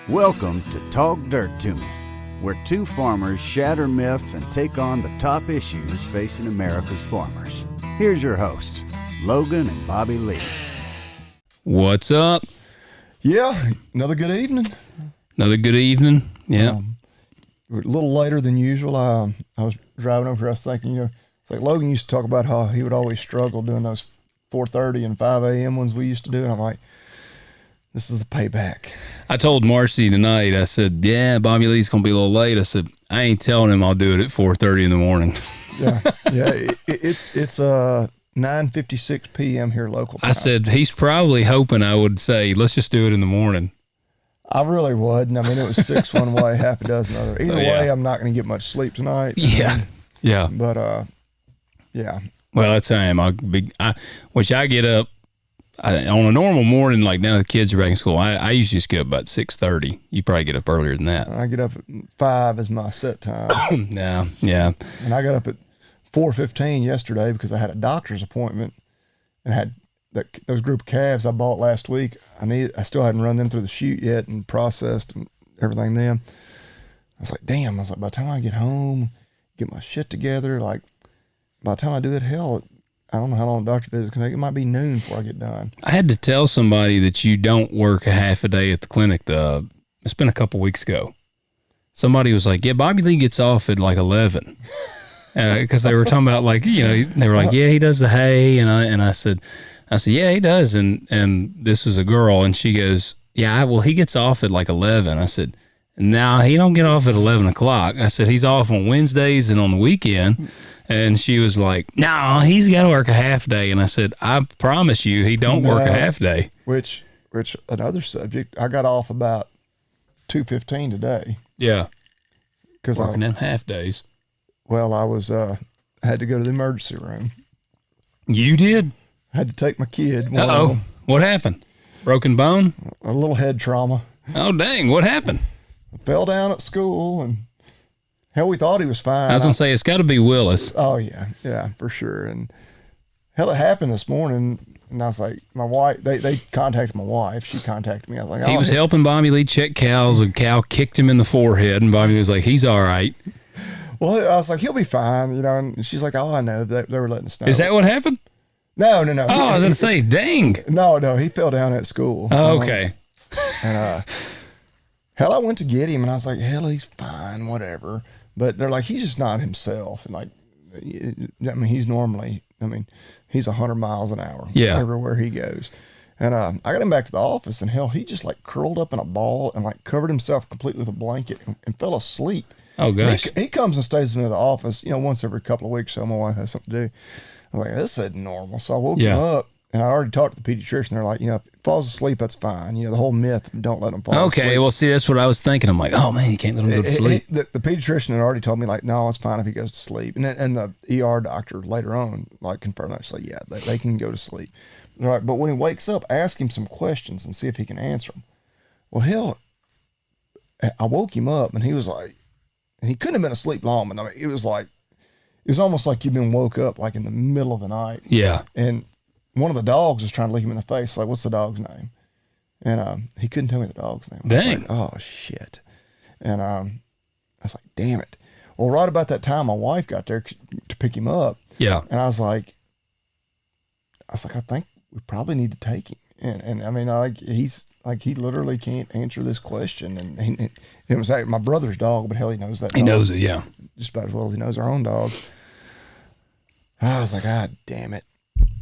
Welcome to Talk Dirt to Me, where two farmers shatter myths and take on the top issues facing America's farmers. Here's your hosts, Logan and Bobby Lee. What's up? Yeah, another good evening. Another good evening. Yeah. We're a little later than usual. I was driving over here. I was thinking, it's like Logan used to talk about how he would always struggle doing those 4:30 and 5 a.m. ones we used to do. And I'm like, this is the payback. I told Marcy tonight, I said, yeah, Bobby Lee's going to be a little late. I said, I ain't telling him I'll do it at 4:30 in the morning. Yeah. It's 9:56 p.m. here local time. I said, he's probably hoping I would say, let's just do it in the morning. I really would. And I mean, it was 6 one way, half a dozen other. Either way, I'm not going to get much sleep tonight. Yeah. Yeah. But, yeah. Well, that's how I am. Which I get up on a normal morning, like now the kids are back in school. I usually just get up about 6:30. You probably get up earlier than that. I get up at 5 as my set time. Yeah. And I got up at 4:15 yesterday because I had a doctor's appointment and had those group of calves I bought last week. I still hadn't run them through the chute yet and processed and everything then. I was like, damn. By the time I get home, get my shit together, like by the time I do it, hell, I don't know how long the doctor visit can take. It might be noon before I get done. I had to tell somebody that you don't work a half a day at the clinic. It's been a couple weeks ago. Somebody was like, yeah, Bobby Lee gets off at like 11. Because they were talking about they were like, yeah, he does the hay. And I said, yeah, he does. And this was a girl and she goes, yeah, well, he gets off at like 11. I said, no, he don't get off at 11 o'clock. I said, he's off on Wednesdays and on the weekend. And she was like, no, he's got to work a half day. And I said, I promise you, he don't work a half day. Which another subject, I got off about 2:15 today. Yeah. Because working them half days. Well, I was, had to go to the emergency room. You did? I had to take my kid. Uh-oh. What happened? Broken bone? A little head trauma. Oh, dang. What happened? I fell down at school and hell, we thought he was fine. I was going to say, it's got to be Willis. Oh, yeah. Yeah, for sure. And hell, it happened this morning. And I was like, my wife, they contacted my wife. She contacted me. I was like, he was helping Bobby Lee check cows. A cow kicked him in the forehead. And Bobby was like, he's all right. Well, I was like, he'll be fine. And she's like, oh, I know. They were letting us know. Is that what happened? No. Oh, I was going to say, dang. No, he fell down at school. Oh, okay. And hell, I went to get him. And I was like, hell, he's fine, whatever. But they're like, he's just not himself. And like, I mean, he's 100 miles an hour everywhere he goes. And I got him back to the office and hell, he just like curled up in a ball and like covered himself completely with a blanket and fell asleep. Oh gosh. He comes and stays with me in the office, once every couple of weeks. So my wife has something to do. I'm like, this isn't normal. So I woke him up and I already talked to the pediatrician. They're like, if he falls asleep, that's fine. The whole myth, don't let him fall asleep. Okay. Well, see, that's what I was thinking. I'm like, oh man, you can't let him go to sleep. The pediatrician had already told me like, no, it's fine if he goes to sleep. And the ER doctor later on like confirmed that. She's like, yeah, they can go to sleep. They're like, but when he wakes up, ask him some questions and see if he can answer them. Well, hell, I woke him up and he was like, and he couldn't have been asleep long, but I mean, it was almost like you'd been woke up like in the middle of the night. Yeah. And one of the dogs was trying to lick him in the face. Like, what's the dog's name? And he couldn't tell me the dog's name. I was Dang. like, oh shit. And I was like, damn it. Well, right about that time, my wife got there to pick him up. Yeah. And I was like, I think we probably need to take him. And I mean, he literally can't answer this question. And it was like my brother's dog, but hell, he knows that dog. He knows it, yeah. Just about as well as he knows our own dog. I was like, God damn it.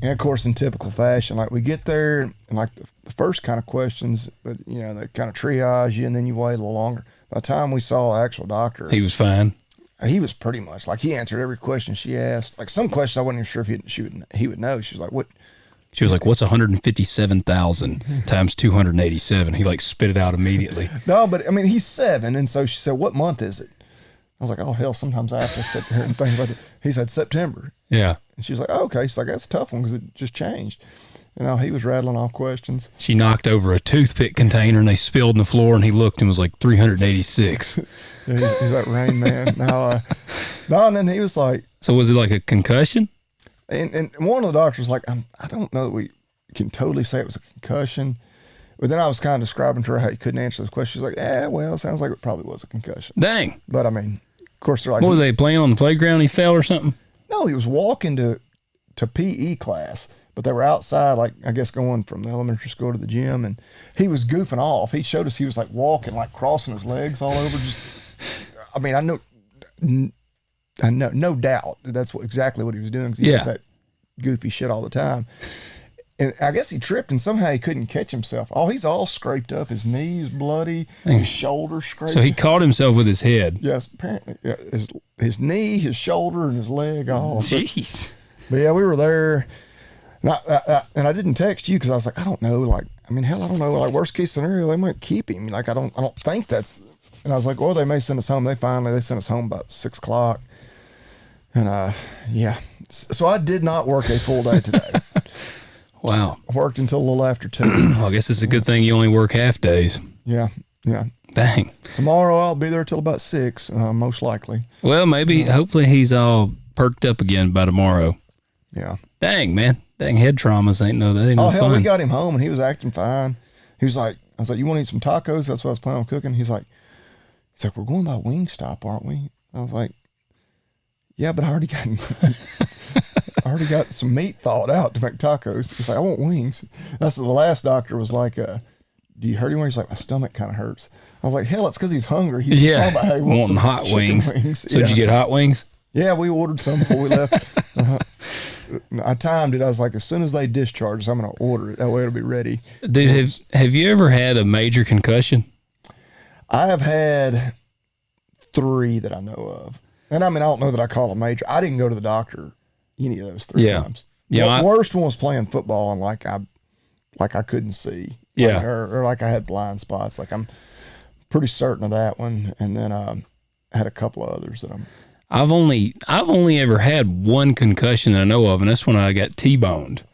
And of course, in typical fashion, like we get there and like the first kind of questions, but they kind of triage you and then you wait a little longer. By the time we saw an actual doctor, he was fine. He was pretty much like, he answered every question she asked. Like some questions I wasn't even sure if he would know. She was like, what? She was like, what's 157,000 times 287? He like spit it out immediately. No, but I mean, he's 7. And so she said, what month is it? I was like, oh hell, sometimes I have to sit there and think about it. He said September. Yeah. And she's like, oh, okay. She's like, that's a tough one because it just changed. He was rattling off questions. She knocked over a toothpick container and they spilled on the floor and he looked and was like 386. Yeah, he's like Rain Man. No, and then he was like. So was it like a concussion? And one of the doctors was like, I don't know that we can totally say it was a concussion, But then I was kind of describing to her how he couldn't answer those questions. She's like, well, it sounds like it probably was a concussion. Dang. But I mean, of course, they're like, What was they playing on the playground? He fell or something? No, he was walking to PE class, but they were outside, like, I guess going from the elementary school to the gym, and he was goofing off. He showed us he was like walking, like crossing his legs all over. Just, I mean, I know, no doubt that's exactly what he was doing, because he does that goofy shit all the time. And I guess he tripped, and somehow he couldn't catch himself. Oh, he's all scraped up. His knees bloody, his shoulder scraped. So he caught himself with his head. Yes, apparently. Yeah, his knee, his shoulder, and his leg all. Jeez. But yeah, we were there. And I didn't text you because I was like, I don't know. Like, I mean, hell, I don't know. Like, worst case scenario, they might keep him. Like, I don't think that's. And I was like, or they may send us home. They sent us home about 6 o'clock. And yeah, so I did not work a full day today. Wow. I worked until a little after 2. Well, I guess it's a good thing you only work half days. Yeah. Dang. Tomorrow I'll be there till about 6, most likely. Well, maybe, hopefully he's all perked up again by tomorrow. Yeah. Dang, man. Dang, head traumas ain't no hell, fun. we got him home and he was acting fine. He was like, I was like, you want to eat some tacos? That's what I was planning on cooking. He's like, we're going by Wingstop, aren't we? I was like, yeah, but I already got some meat thawed out to make tacos. He's like, I want wings. That's the last doctor was like, do you hurt anywhere? He's like, my stomach kind of hurts. I was like, hell, it's because he's hungry. He was talking about how he wants some hot wings. So did you get hot wings? Yeah, we ordered some before we left. I timed it. I was like, as soon as they discharge us, I'm going to order it. That way it'll be ready. Dude, have you ever had a major concussion? I have had 3 that I know of. And I mean, I don't know that I call it major. I didn't go to the doctor any of those 3 times. Yeah. The worst one was playing football and like I couldn't see. Yeah. Or like I had blind spots. Like I'm pretty certain of that one. And then I had a couple of others that I've only ever had one concussion that I know of, and that's when I got T-boned.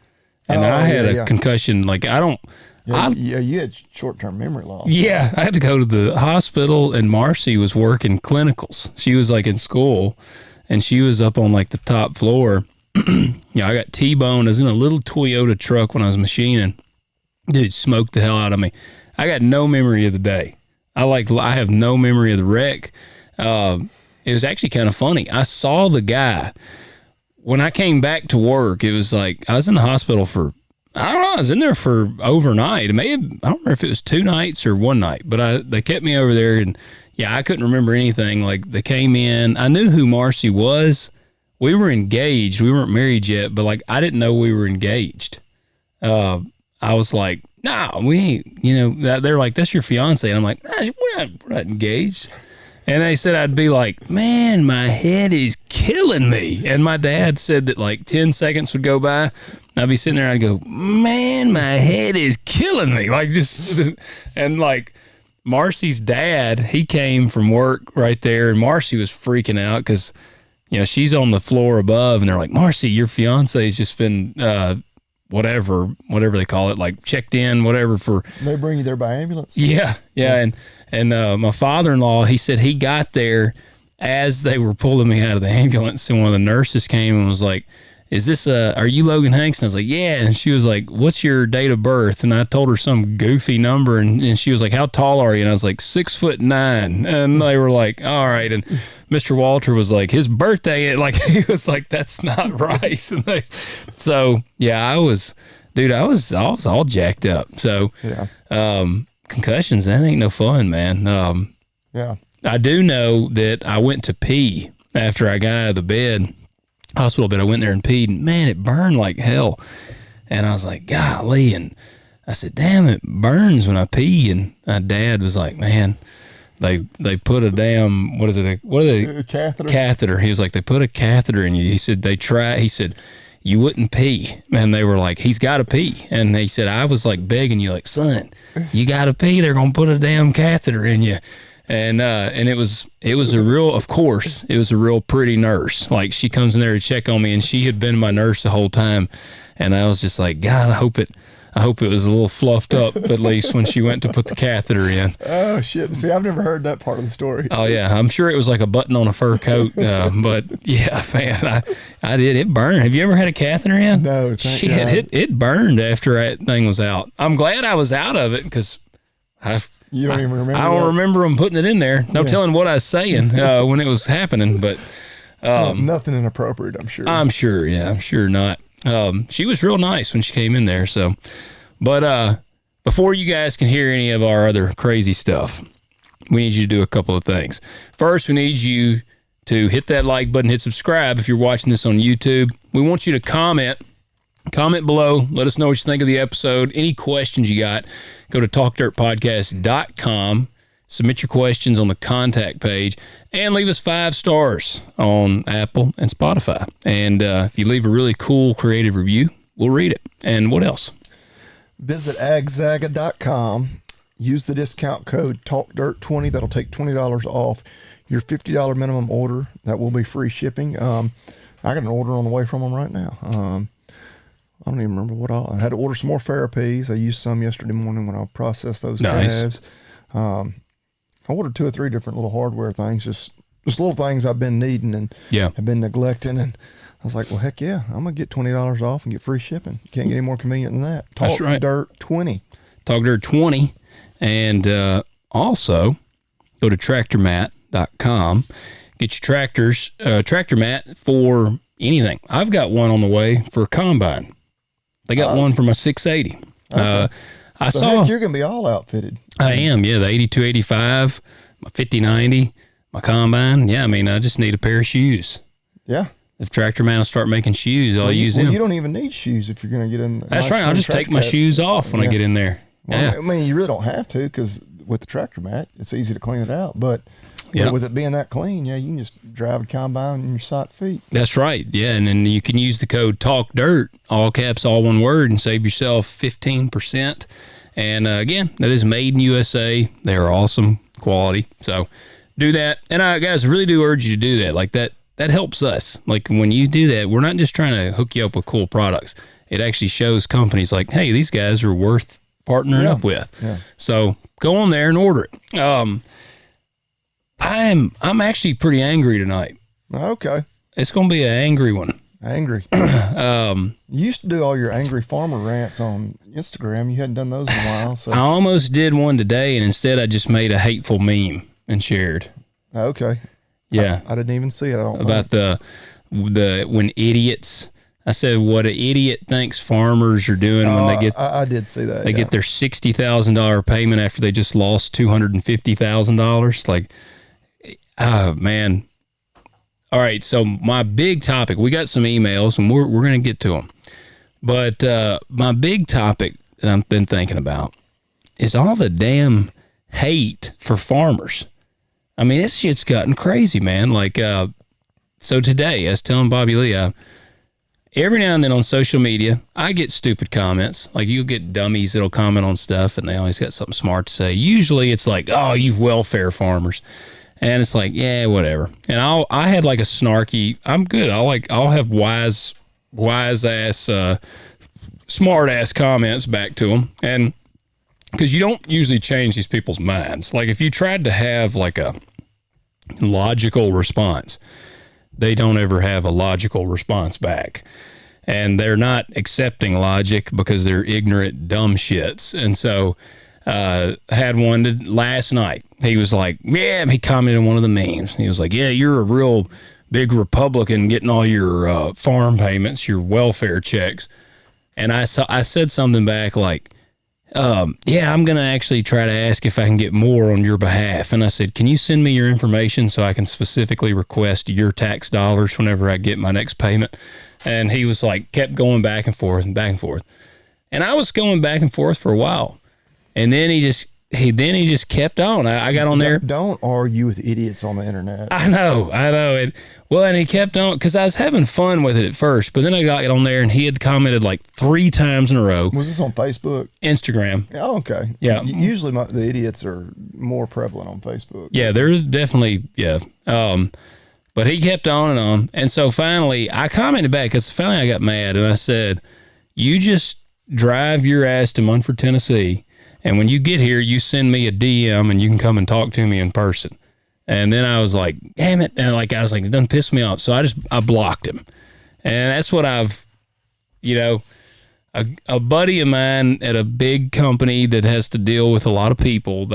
And I had a concussion, like you had short-term memory loss. Yeah, I had to go to the hospital, and Marcy was working clinicals. She was like in school, and she was up on like the top floor. Yeah, I got T-boned. I was in a little Toyota truck when I was machining. Dude, smoked the hell out of me. I got no memory of the day. I have no memory of the wreck. It was actually kind of funny. I saw the guy when I came back to work. It was like I was in the hospital for, I don't know, I was in there for overnight. I don't remember if it was 2 nights or 1 night, but they kept me over there, and yeah, I couldn't remember anything. Like, they came in. I knew who Marcy was. We were engaged. We weren't married yet, but like I didn't know we were engaged. I was like, nah, we ain't. They're like, that's your fiance, and I'm like, nah, we're not engaged. And they said I'd be like, man, my head is killing me. And my dad said that like 10 seconds would go by. I'd be sitting there and I'd go, man, my head is killing me. Like and like Marcy's dad, he came from work right there, and Marcy was freaking out because, she's on the floor above, and they're like, Marcy, your fiance's just been, whatever they call it, like checked in, whatever for. They bring you there by ambulance? Yeah. And my father-in-law, he said he got there as they were pulling me out of the ambulance, and one of the nurses came and was like, is this are you Logan Hanks? And I was like, yeah. And she was like, what's your date of birth? And I told her some goofy number, and she was like, how tall are you? And I was like, 6'9". And they were like, all right. And Mr. Walter was like, his birthday, like, he was like, that's not right. And so yeah, I was all jacked up. So yeah. Concussions, that ain't no fun, man. Yeah. I do know that I went to pee after I got out of the hospital bed. I went there and peed, and man, it burned like hell. And I was like, golly. And I said, damn, it burns when I pee. And my dad was like, man, they put a damn, what are they? Catheter. He was like, they put a catheter in you. He said, he said, you wouldn't pee. And they were like, he's got to pee. And he said, I was like begging you, like, son, you got to pee. They're going to put a damn catheter in you. And it was a real pretty nurse. Like, she comes in there to check on me, and she had been my nurse the whole time. And I was just like, God, I hope I hope it was a little fluffed up at least when she went to put the catheter in. Oh shit! See, I've never heard that part of the story. Oh yeah, I'm sure it was like a button on a fur coat. But yeah, man, I did. It burned. Have you ever had a catheter in? No, thank God. It burned after that thing was out. I'm glad I was out of it because You don't even remember. I don't that? remember them putting it in there. No telling what I was saying when it was happening, but Nothing inappropriate, I'm sure. I'm sure. Yeah, I'm sure not. She was real nice when she came in there. So, but before you guys can hear any of our other crazy stuff, we need you to do a couple of things. First, we need you to hit that like button, hit subscribe if you're watching this on YouTube. We want you to comment below. Let us know what you think of the episode. Any questions you got, go to talkdirtpodcast.com. Submit your questions on the contact page and leave us 5 stars on Apple and Spotify. And if you leave a really cool, creative review, we'll read it. And what else? Visit agzaga.com. Use the discount code TALKDIRT20. That'll take $20 off your $50 minimum order. That will be free shipping. I got an order on the way from them right now. I don't even remember what I had to order some more therapies. I used some yesterday morning when I processed those calves. I ordered 2 or 3 different little hardware things, just little things I've been needing and have been neglecting. And I was like, well, heck yeah, I'm going to get $20 off and get free shipping. You can't get any more convenient than that. That's right. TalkDirt20. TalkDirt20. And also go to tractormat.com. Get your tractor mat for anything. I've got one on the way for a combine. They got one for my 680. Okay. I So saw heck, you're going to be all outfitted. I am, yeah. The 8285, my 5090, my combine. Yeah, I mean, I just need a pair of shoes. Yeah. If Tractor Man will start making shoes, I'll use them. You don't even need shoes if you're going to get in. That's right. I'll just take my shoes off when I get in there. Well, I mean, you really don't have to because with the tractor mat, it's easy to clean it out. But with it being that clean, you can just drive a combine in your sock feet. That's right. Yeah, and then you can use the code TALKDIRT, all caps, all one word, and save yourself 15%. And again, that is made in USA. They are awesome quality. So do that. And guys, I really do urge you to do that. Like that helps us. Like when you do that, we're not just trying to hook you up with cool products. It actually shows companies like, hey, these guys are worth partnering up with. Yeah. So go on there and order it. I'm actually pretty angry tonight. Okay. It's going to be an angry one. Angry. You used to do all your angry farmer rants on Instagram. You hadn't done those in a while. So I almost did one today, and instead I just made a hateful meme and shared. Okay. Yeah. I didn't even see it. I don't know. About the when idiots. I said what an idiot thinks farmers are doing when they get. I did see that. They get their $60,000 payment after they just lost $250,000. Like, oh man. All right, so my big topic, we got some emails, and we're going to get to them. But my big topic that I've been thinking about is all the damn hate for farmers. I mean, this shit's gotten crazy, man. Like, so today, I was telling Bobby Lee, every now and then on social media, I get stupid comments. Like, you'll get dummies that'll comment on stuff, and they always got something smart to say. Usually it's like, oh, you welfare farmers. And it's like, yeah, whatever. And I had like a snarky, I'm good. I'll have wise ass, smart ass comments back to them. And because you don't usually change these people's minds. Like if you tried to have like a logical response, they don't ever have a logical response back. And they're not accepting logic because they're ignorant, dumb shits. And so, had one last night. He was like, yeah, he commented on one of the memes. He was like, yeah, you're a real big Republican getting all your farm payments, your welfare checks. And I said something back like, yeah, I'm going to actually try to ask if I can get more on your behalf. And I said, can you send me your information so I can specifically request your tax dollars whenever I get my next payment? And he was like, kept going back and forth and back and forth. And I was going back and forth for a while. And then he just kept on. I got on there. Don't argue with idiots on the internet. I know. And he kept on because I was having fun with it at first, but then I got on there and he had commented like 3 times in a row. Was this on Facebook? Instagram. Oh, okay. Yeah. Usually the idiots are more prevalent on Facebook. Yeah, they're definitely, yeah. But he kept on and on. And so finally I commented back because finally I got mad and I said, you just drive your ass to Munford, Tennessee. And when you get here, you send me a DM and you can come and talk to me in person. And then I was like, damn it. And like, I was like, it doesn't piss me off. So I blocked him. And that's what I've, a buddy of mine at a big company that has to deal with a lot of people,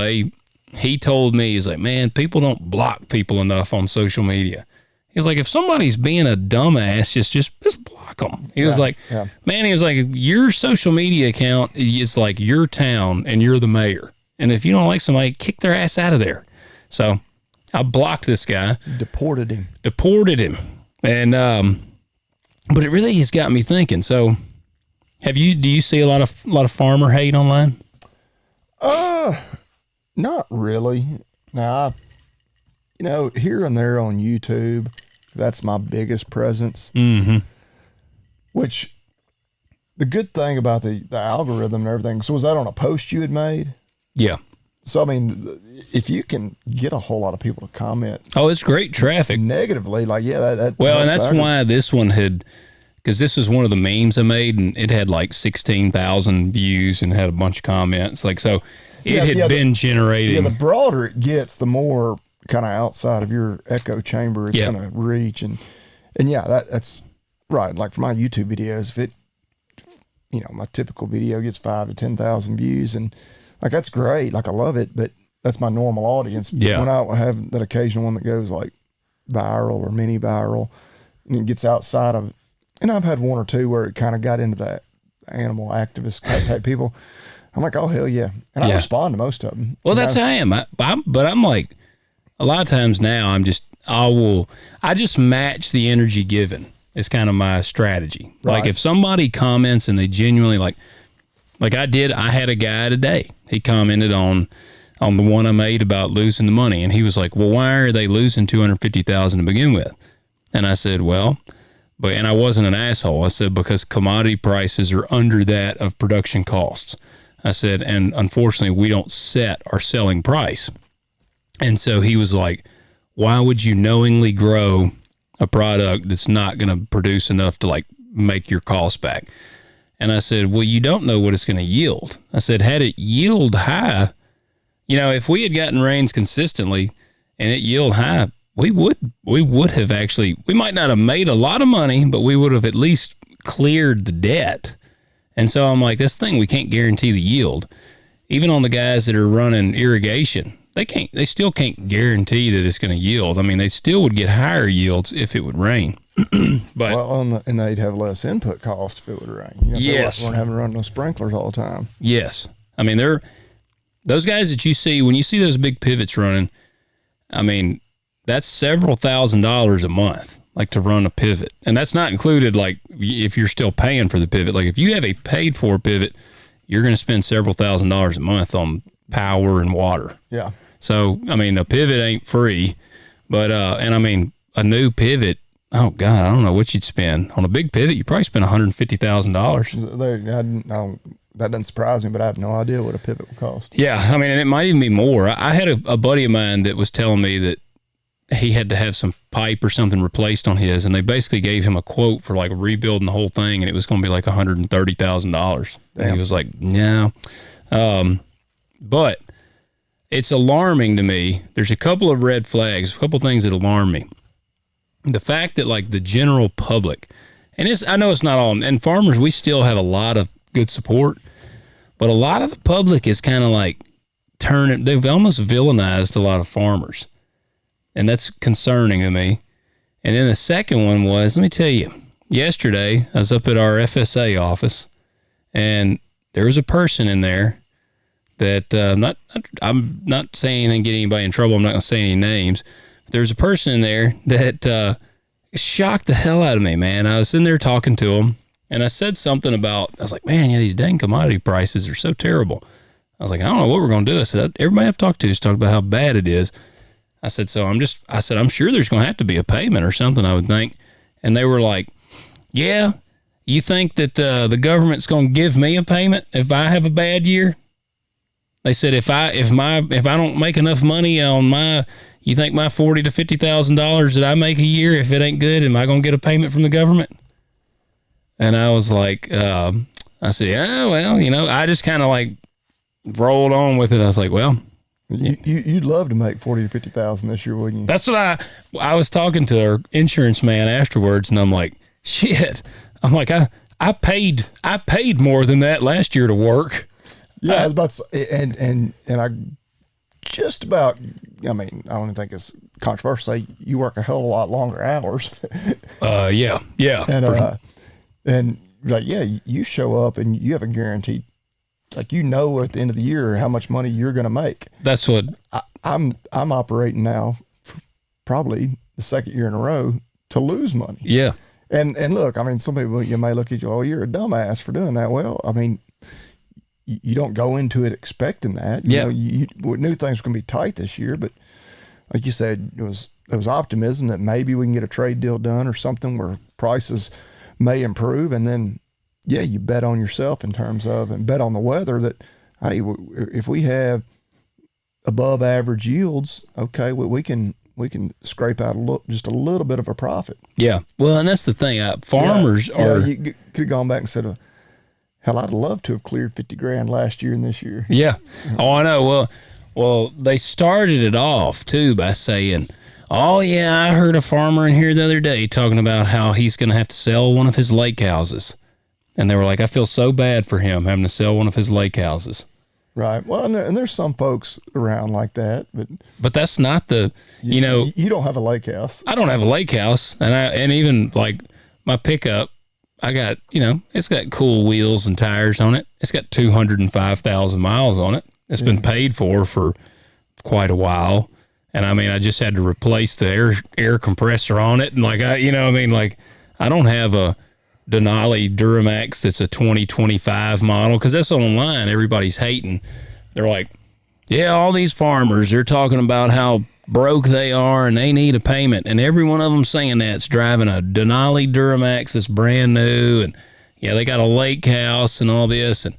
he told me, he's like, man, people don't block people enough on social media. He's like, if somebody's being a dumbass, just block them. He was like, man, he was like, your social media account is like your town and you're the mayor. And if you don't like somebody, kick their ass out of there. So I blocked this guy. Deported him. And, but it really has got me thinking. So do you see a lot of farmer hate online? Not really. Now, here and there on YouTube, that's my biggest presence. Mm-hmm. Which, the good thing about the algorithm and everything, so was that on a post you had made? Yeah. So, I mean, if you can get a whole lot of people to comment. Oh, it's great traffic. Negatively, like, yeah. Well, and that's why this one because this was one of the memes I made, and it had like 16,000 views and had a bunch of comments. Like, so it had been generating. Yeah, the broader it gets, the more kind of outside of your echo chamber it's going to reach. And yeah, that's right. Like for my YouTube videos, if it, my typical video gets 5,000 to 10,000 views, and like, that's great. Like, I love it, but that's my normal audience. Yeah. When I have that occasional one that goes like viral or mini viral and it gets outside of, and I've had one or two where it kind of got into that animal activist type people. I'm like, oh, hell yeah. And I respond to most of them. Well, that's how I am. But I'm like, a lot of times now I just match the energy given. It's kind of my strategy. Right. Like if somebody comments and they genuinely like I had a guy today, he commented on the one I made about losing the money. And he was like, well, why are they losing $250,000 to begin with? And I said, and I wasn't an asshole. I said, because commodity prices are under that of production costs. I said, and unfortunately, we don't set our selling price. And so he was like, why would you knowingly grow a product that's not going to produce enough to like make your cost back? And I said, well, you don't know what it's going to yield. I said, had it yield high, if we had gotten rains consistently and it yield high, we would have actually, we might not have made a lot of money, but we would have at least cleared the debt. And so I'm like, this thing, we can't guarantee the yield. Even on the guys that are running irrigation, they still can't guarantee that it's going to yield. I mean, they still would get higher yields if it would rain. But and they'd have less input cost if it would rain. Yes. They weren't having to run those sprinklers all the time. Yes. I mean, those guys that you see, when you see those big pivots running, I mean, that's several $1,000s a month, like to run a pivot. And that's not included, like, if you're still paying for the pivot. Like, if you have a paid for pivot, you're going to spend several $1,000s a month on power and water. Yeah. So, I mean, a pivot ain't free, but, and I mean, a new pivot, oh God, I don't know what you'd spend. On a big pivot, you probably spend $150,000. That doesn't surprise me, but I have no idea what a pivot would cost. Yeah. I mean, and it might even be more. I had a buddy of mine that was telling me that he had to have some pipe or something replaced on his, and they basically gave him a quote for like rebuilding the whole thing, and it was going to be like $130,000. And he was like, no. But it's alarming to me. There's a couple of red flags, a couple of things that alarm me. The fact that like the general public, and I know it's not all, and farmers, we still have a lot of good support, but a lot of the public is kind of like they've almost villainized a lot of farmers. And that's concerning to me. And then the second one was, let me tell you, yesterday I was up at our FSA office, and there was a person in there that I'm not saying anything, get anybody in trouble. I'm not going to say any names. But there was a person in there that shocked the hell out of me, man. I was in there talking to him, and I said something about, I was like, man, yeah, these dang commodity prices are so terrible. I was like, I don't know what we're going to do. I said, everybody I've talked to has talked about how bad it is. I said, I'm sure there's going to have to be a payment or something, I would think. And they were like, yeah, you think that the government's going to give me a payment if I have a bad year? They said, if I don't make enough money on you think my $40,000 to $50,000 that I make a year, if it ain't good, am I going to get a payment from the government? And I was like, I said, "Oh well, I just kind of like rolled on with it." I was like, "Well, you'd love to make 40 to 50,000 this year, wouldn't you?" that's what I was talking to our insurance man afterwards, and I'm like, "Shit," I'm like, I paid more than that last year to work." Yeah, I was about to say, and I just about. I mean, I don't think it's controversial to say you work a hell of a lot longer hours. Yeah. And like, yeah, you show up and you have a guaranteed, like, at the end of the year how much money you're going to make. That's what I'm operating now, for probably the second year in a row, to lose money. Yeah. And look, I mean, some people, you may look at you, oh, you're a dumbass for doing that. Well, I mean, you don't go into it expecting that. You knew things were going to be tight this year, but like you said, there was optimism that maybe we can get a trade deal done or something where prices may improve. And then, yeah, you bet on yourself and bet on the weather that, hey, if we have above average yields, okay, we can scrape out just a little bit of a profit. Yeah. Well, and that's the thing. Farmers are. You could have gone back and said, hell, I'd love to have cleared 50 grand last year and this year. Yeah. Oh, I know. Well, they started it off too by saying, "Oh yeah, I heard a farmer in here the other day talking about how he's going to have to sell one of his lake houses," and they were like, "I feel so bad for him having to sell one of his lake houses." Right. Well, and there's some folks around like that, but that's not the, you don't have a lake house. I don't have a lake house, and even like my pickup, I got, it's got cool wheels and tires on it. It's got 205,000 miles on it. It's been paid for quite a while. And I mean, I just had to replace the air compressor on it. And like, I don't have a Denali Duramax that's a 2025 model, because that's online. Everybody's hating. They're like, yeah, all these farmers, they're talking about how broke they are and they need a payment. And every one of them saying that's driving a Denali Duramax that's brand new. And yeah, they got a lake house and all this. And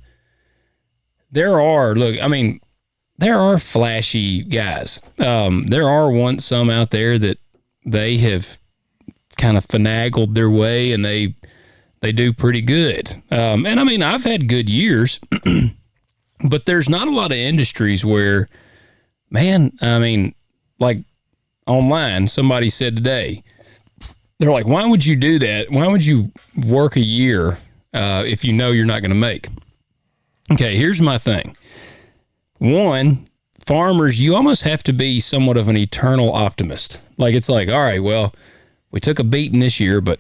there are flashy guys. There are some out there that they have kind of finagled their way and they do pretty good. And I mean, I've had good years, but there's not a lot of industries where, man, I mean, like online, somebody said today, they're like, why would you do that? Why would you work a year if you know you're not going to make? Okay, here's my thing. One, farmers, you almost have to be somewhat of an eternal optimist. Like, it's like, all right, well, we took a beating this year, but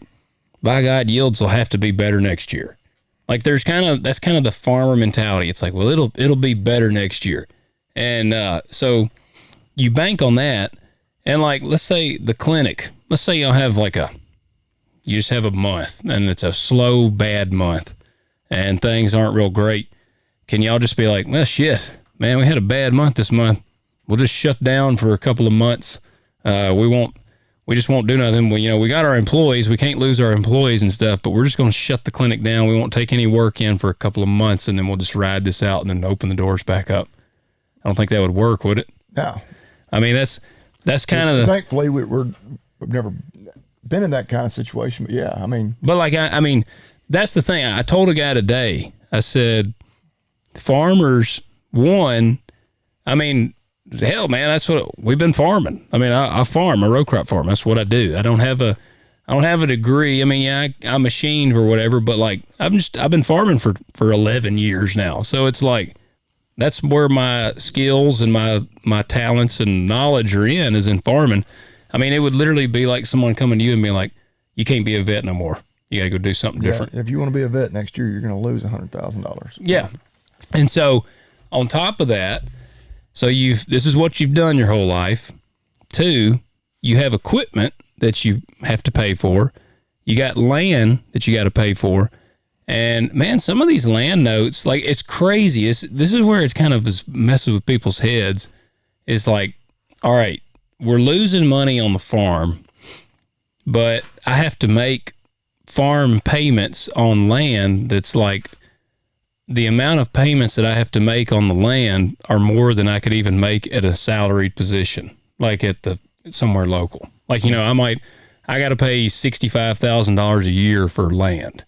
by God, yields will have to be better next year. Like, that's kind of the farmer mentality. It's like, well, it'll be better next year. And so you bank on that. And like, let's say the clinic, let's say you'll have you just have a month and it's a slow, bad month and things aren't real great. Can y'all just be like, well, shit, man, we had a bad month this month. We'll just shut down for a couple of months. We just won't do nothing. We got our employees. We can't lose our employees and stuff, but we're just going to shut the clinic down. We won't take any work in for a couple of months, and then we'll just ride this out and then open the doors back up. I don't think that would work, would it? No. I mean, that's kind of Thankfully, we've never been in that kind of situation, but yeah, I mean. But like, I mean, that's the thing. I told a guy today, I said, farmers, I mean, hell, man, that's what we've been farming. I mean, I farm, a row crop farm. That's what I do. I don't have a degree. I mean, yeah, I machined or whatever, but like, I've been farming for 11 years now. So it's like, that's where my skills and my talents and knowledge are is in farming. I mean, it would literally be like someone coming to you and being like, you can't be a vet no more. You got to go do something different. If you want to be a vet next year, you're going to lose $100,000. Yeah. And so on top of that, this is what you've done your whole life. 2, you have equipment that you have to pay for. You got land that you got to pay for. And man, some of these land notes, like, it's crazy. This is where it kind of messes with people's heads. It's like, all right, we're losing money on the farm, but I have to make farm payments on land that's like, the amount of payments that I have to make on the land are more than I could even make at a salaried position, like somewhere local. Like, I got to pay $65,000 a year for land.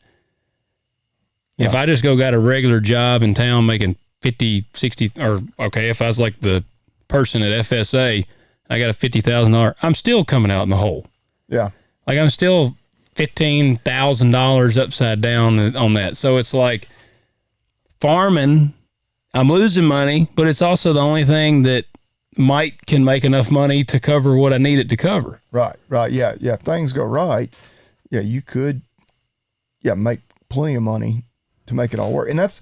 If I just got a regular job in town making 50, 60, or okay, if I was like the person at FSA, I got a $50,000, I'm still coming out in the hole. Yeah. Like I'm still $15,000 upside down on that. So it's like farming, I'm losing money, but it's also the only thing that can make enough money to cover what I need it to cover. Right. Yeah. If things go right, yeah, you could, make plenty of money to make it all work. And that's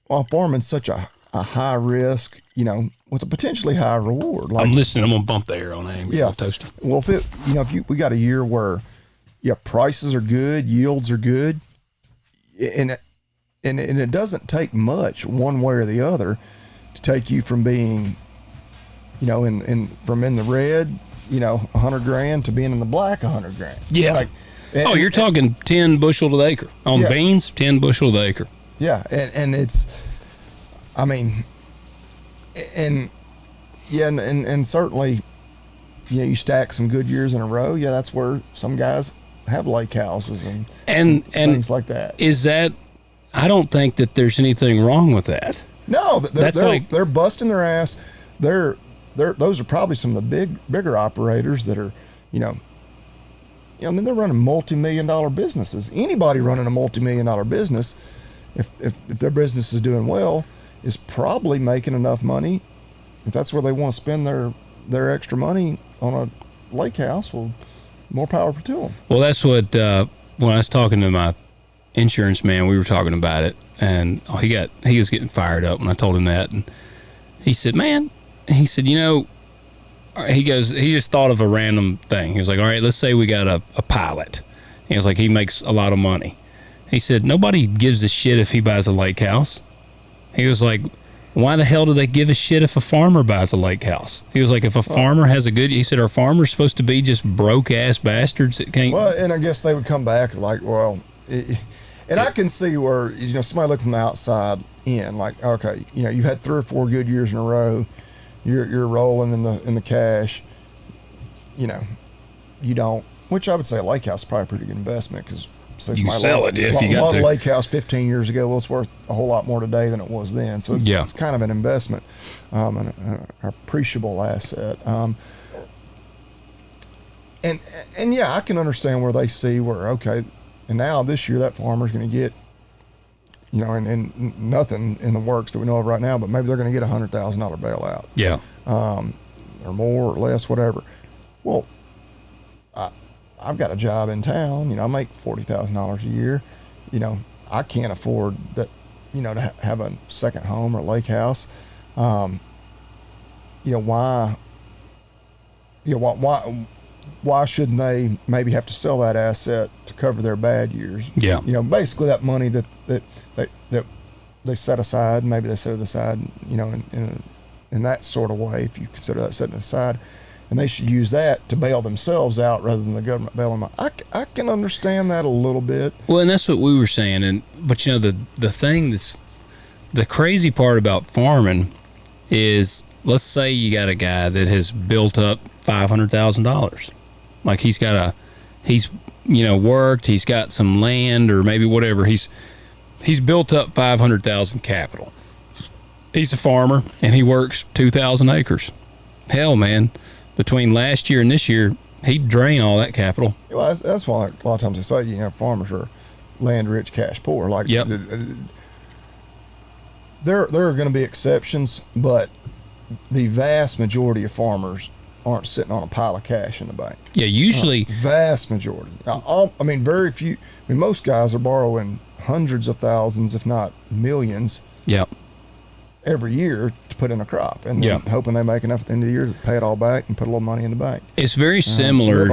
why farming's such a high risk, with a potentially high reward. Like, I'm listening. I'm gonna bump the air on that. Yeah. Toasty. Well, if we got a year where, prices are good, yields are good, and it doesn't take much one way or the other to take you from being, from in the red, $100,000 to being in the black $100,000. Yeah. Like, you're talking 10 bushel to the acre on beans, 10 bushel to the acre. Yeah, and it's, I mean, and certainly, you stack some good years in a row. Yeah, that's where some guys have lake houses and things like that. Is that? I don't think that there's anything wrong with that. No, they're busting their ass. Those are probably some of the bigger operators that are, I mean, they're running multi-million-dollar businesses. Anybody running a multi-million-dollar business, if their business is doing well, is probably making enough money. If that's where they want to spend their extra money on a lake house, well, more power to them. Well, that's what when I was talking to my insurance man, we were talking about it, and he was getting fired up when I told him that, and he said, he just thought of a random thing. He was like, all right, let's say we got a pilot. He was like, he makes a lot of money. He said, nobody gives a shit if he buys a lake house. He was like, why the hell do they give a shit if a farmer buys a lake house? He was like, if a farmer has he said, are farmers supposed to be just broke ass bastards that can't? Well, and I guess they would come back like, well, and I can see where, somebody looking from the outside in, like, okay, you've had 3 or 4 good years in a row. You're rolling in the cash, you don't, which I would say a lake house is probably a pretty good investment because you can sell it if you got to. A lake house 15 years ago, well, it's worth a whole lot more today than it was then. So it's kind of an investment, and an appreciable asset. And I can understand where they see where, okay, and now this year that farmer's going to get, and nothing in the works that we know of right now, but maybe they're going to get $100,000 bailout. Yeah. Or more or less, whatever. Well, I've got a job in town, I make $40,000 a year. I can't afford that, to have a second home or lake house. Why shouldn't they maybe have to sell that asset to cover their bad years? Yeah. Basically that money that they set aside, maybe they set it aside, in that sort of way, if you consider that setting aside, and they should use that to bail themselves out rather than the government bailing them out. I can understand that a little bit. Well, and that's what we were saying. But the thing that's the crazy part about farming is, let's say you got a guy that has built up $500,000. Like he's worked, he's got some land or maybe whatever. He's built up 500,000 capital. He's a farmer and he works 2,000 acres. Hell, man, between last year and this year, he'd drain all that capital. Well, that's why a lot of times they say, farmers are land rich, cash poor. Like, yep. There are going to be exceptions, but the vast majority of farmers aren't sitting on a pile of cash in the bank. Yeah, usually. Vast majority. Very few. Most guys are borrowing hundreds of thousands, if not millions. Yep. Every year to put in a crop, and then hoping they make enough at the end of the year to pay it all back and put a little money in the bank. It's very similar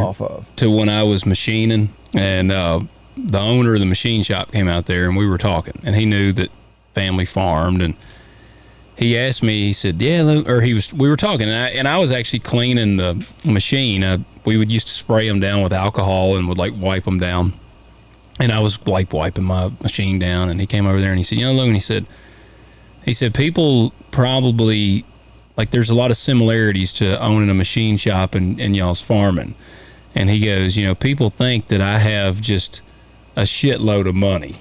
to when I was machining, and the owner of the machine shop came out there, and we were talking, and he knew that family farmed, and he asked me, he said, we were talking, and I was actually cleaning the machine. We would used to spray them down with alcohol and would wipe them down, and I was wiping my machine down, and he came over there and he said, Logan, he said, people probably, there's a lot of similarities to owning a machine shop and y'all's farming. And he goes, people think that I have just a shitload of money.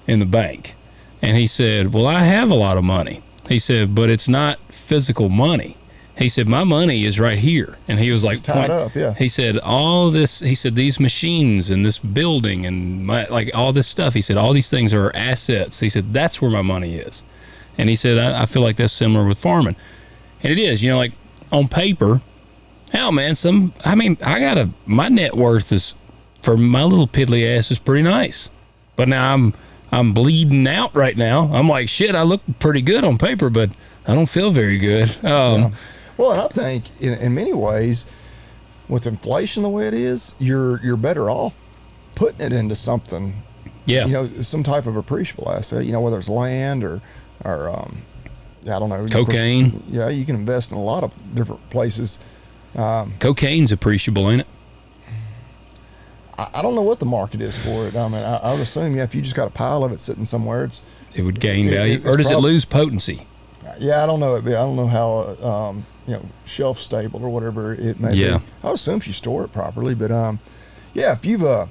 in the bank. And he said, well, I have a lot of money. He said, but it's not physical money. He said, my money is right here. And he was like, It's tied up, yeah. He said, all this, he said, these machines and this building and like all this stuff, he said, all these things are assets. He said, that's where my money is. And he said, I feel like that's similar with farming. And it is, like on paper, hell, man, my net worth is, for my little piddly ass, is pretty nice. But now I'm bleeding out right now. I'm like, shit, I look pretty good on paper, but I don't feel very good. Yeah. Well, and I think in many ways, with inflation the way it is, you're better off putting it into something, some type of appreciable asset, whether it's land or I don't know. Cocaine. Yeah, you can invest in a lot of different places. Cocaine's appreciable, ain't it? I don't know what the market is for it. I mean, I would assume, if you just got a pile of it sitting somewhere, it would gain value. Or does it lose potency? Yeah, I don't know. I don't know how, shelf stable or whatever it may be. I would assume if you store it properly. But, if you've, hell,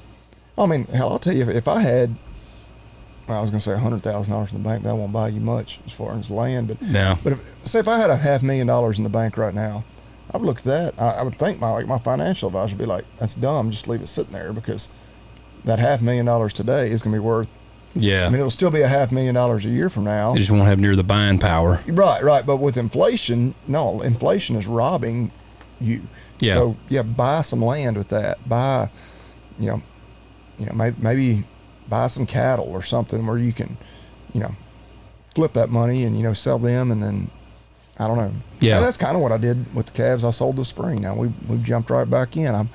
I'll tell you, if I had, I was going to say $100,000 in the bank, that won't buy you much as far as land. But, if I had $500,000 in the bank right now, I would look at that. I would think my financial advisor would be like, that's dumb. Just leave it sitting there, because that $500,000 today is going to be worth. Yeah. It'll still be $500,000 a year from now. You just won't have near the buying power. Right. But with inflation, no, inflation is robbing you. Yeah. So buy some land with that. Buy, maybe buy some cattle or something where you can, flip that money and sell them, and then I don't know. Yeah. And that's kind of what I did with the calves I sold this spring. Now we've jumped right back in.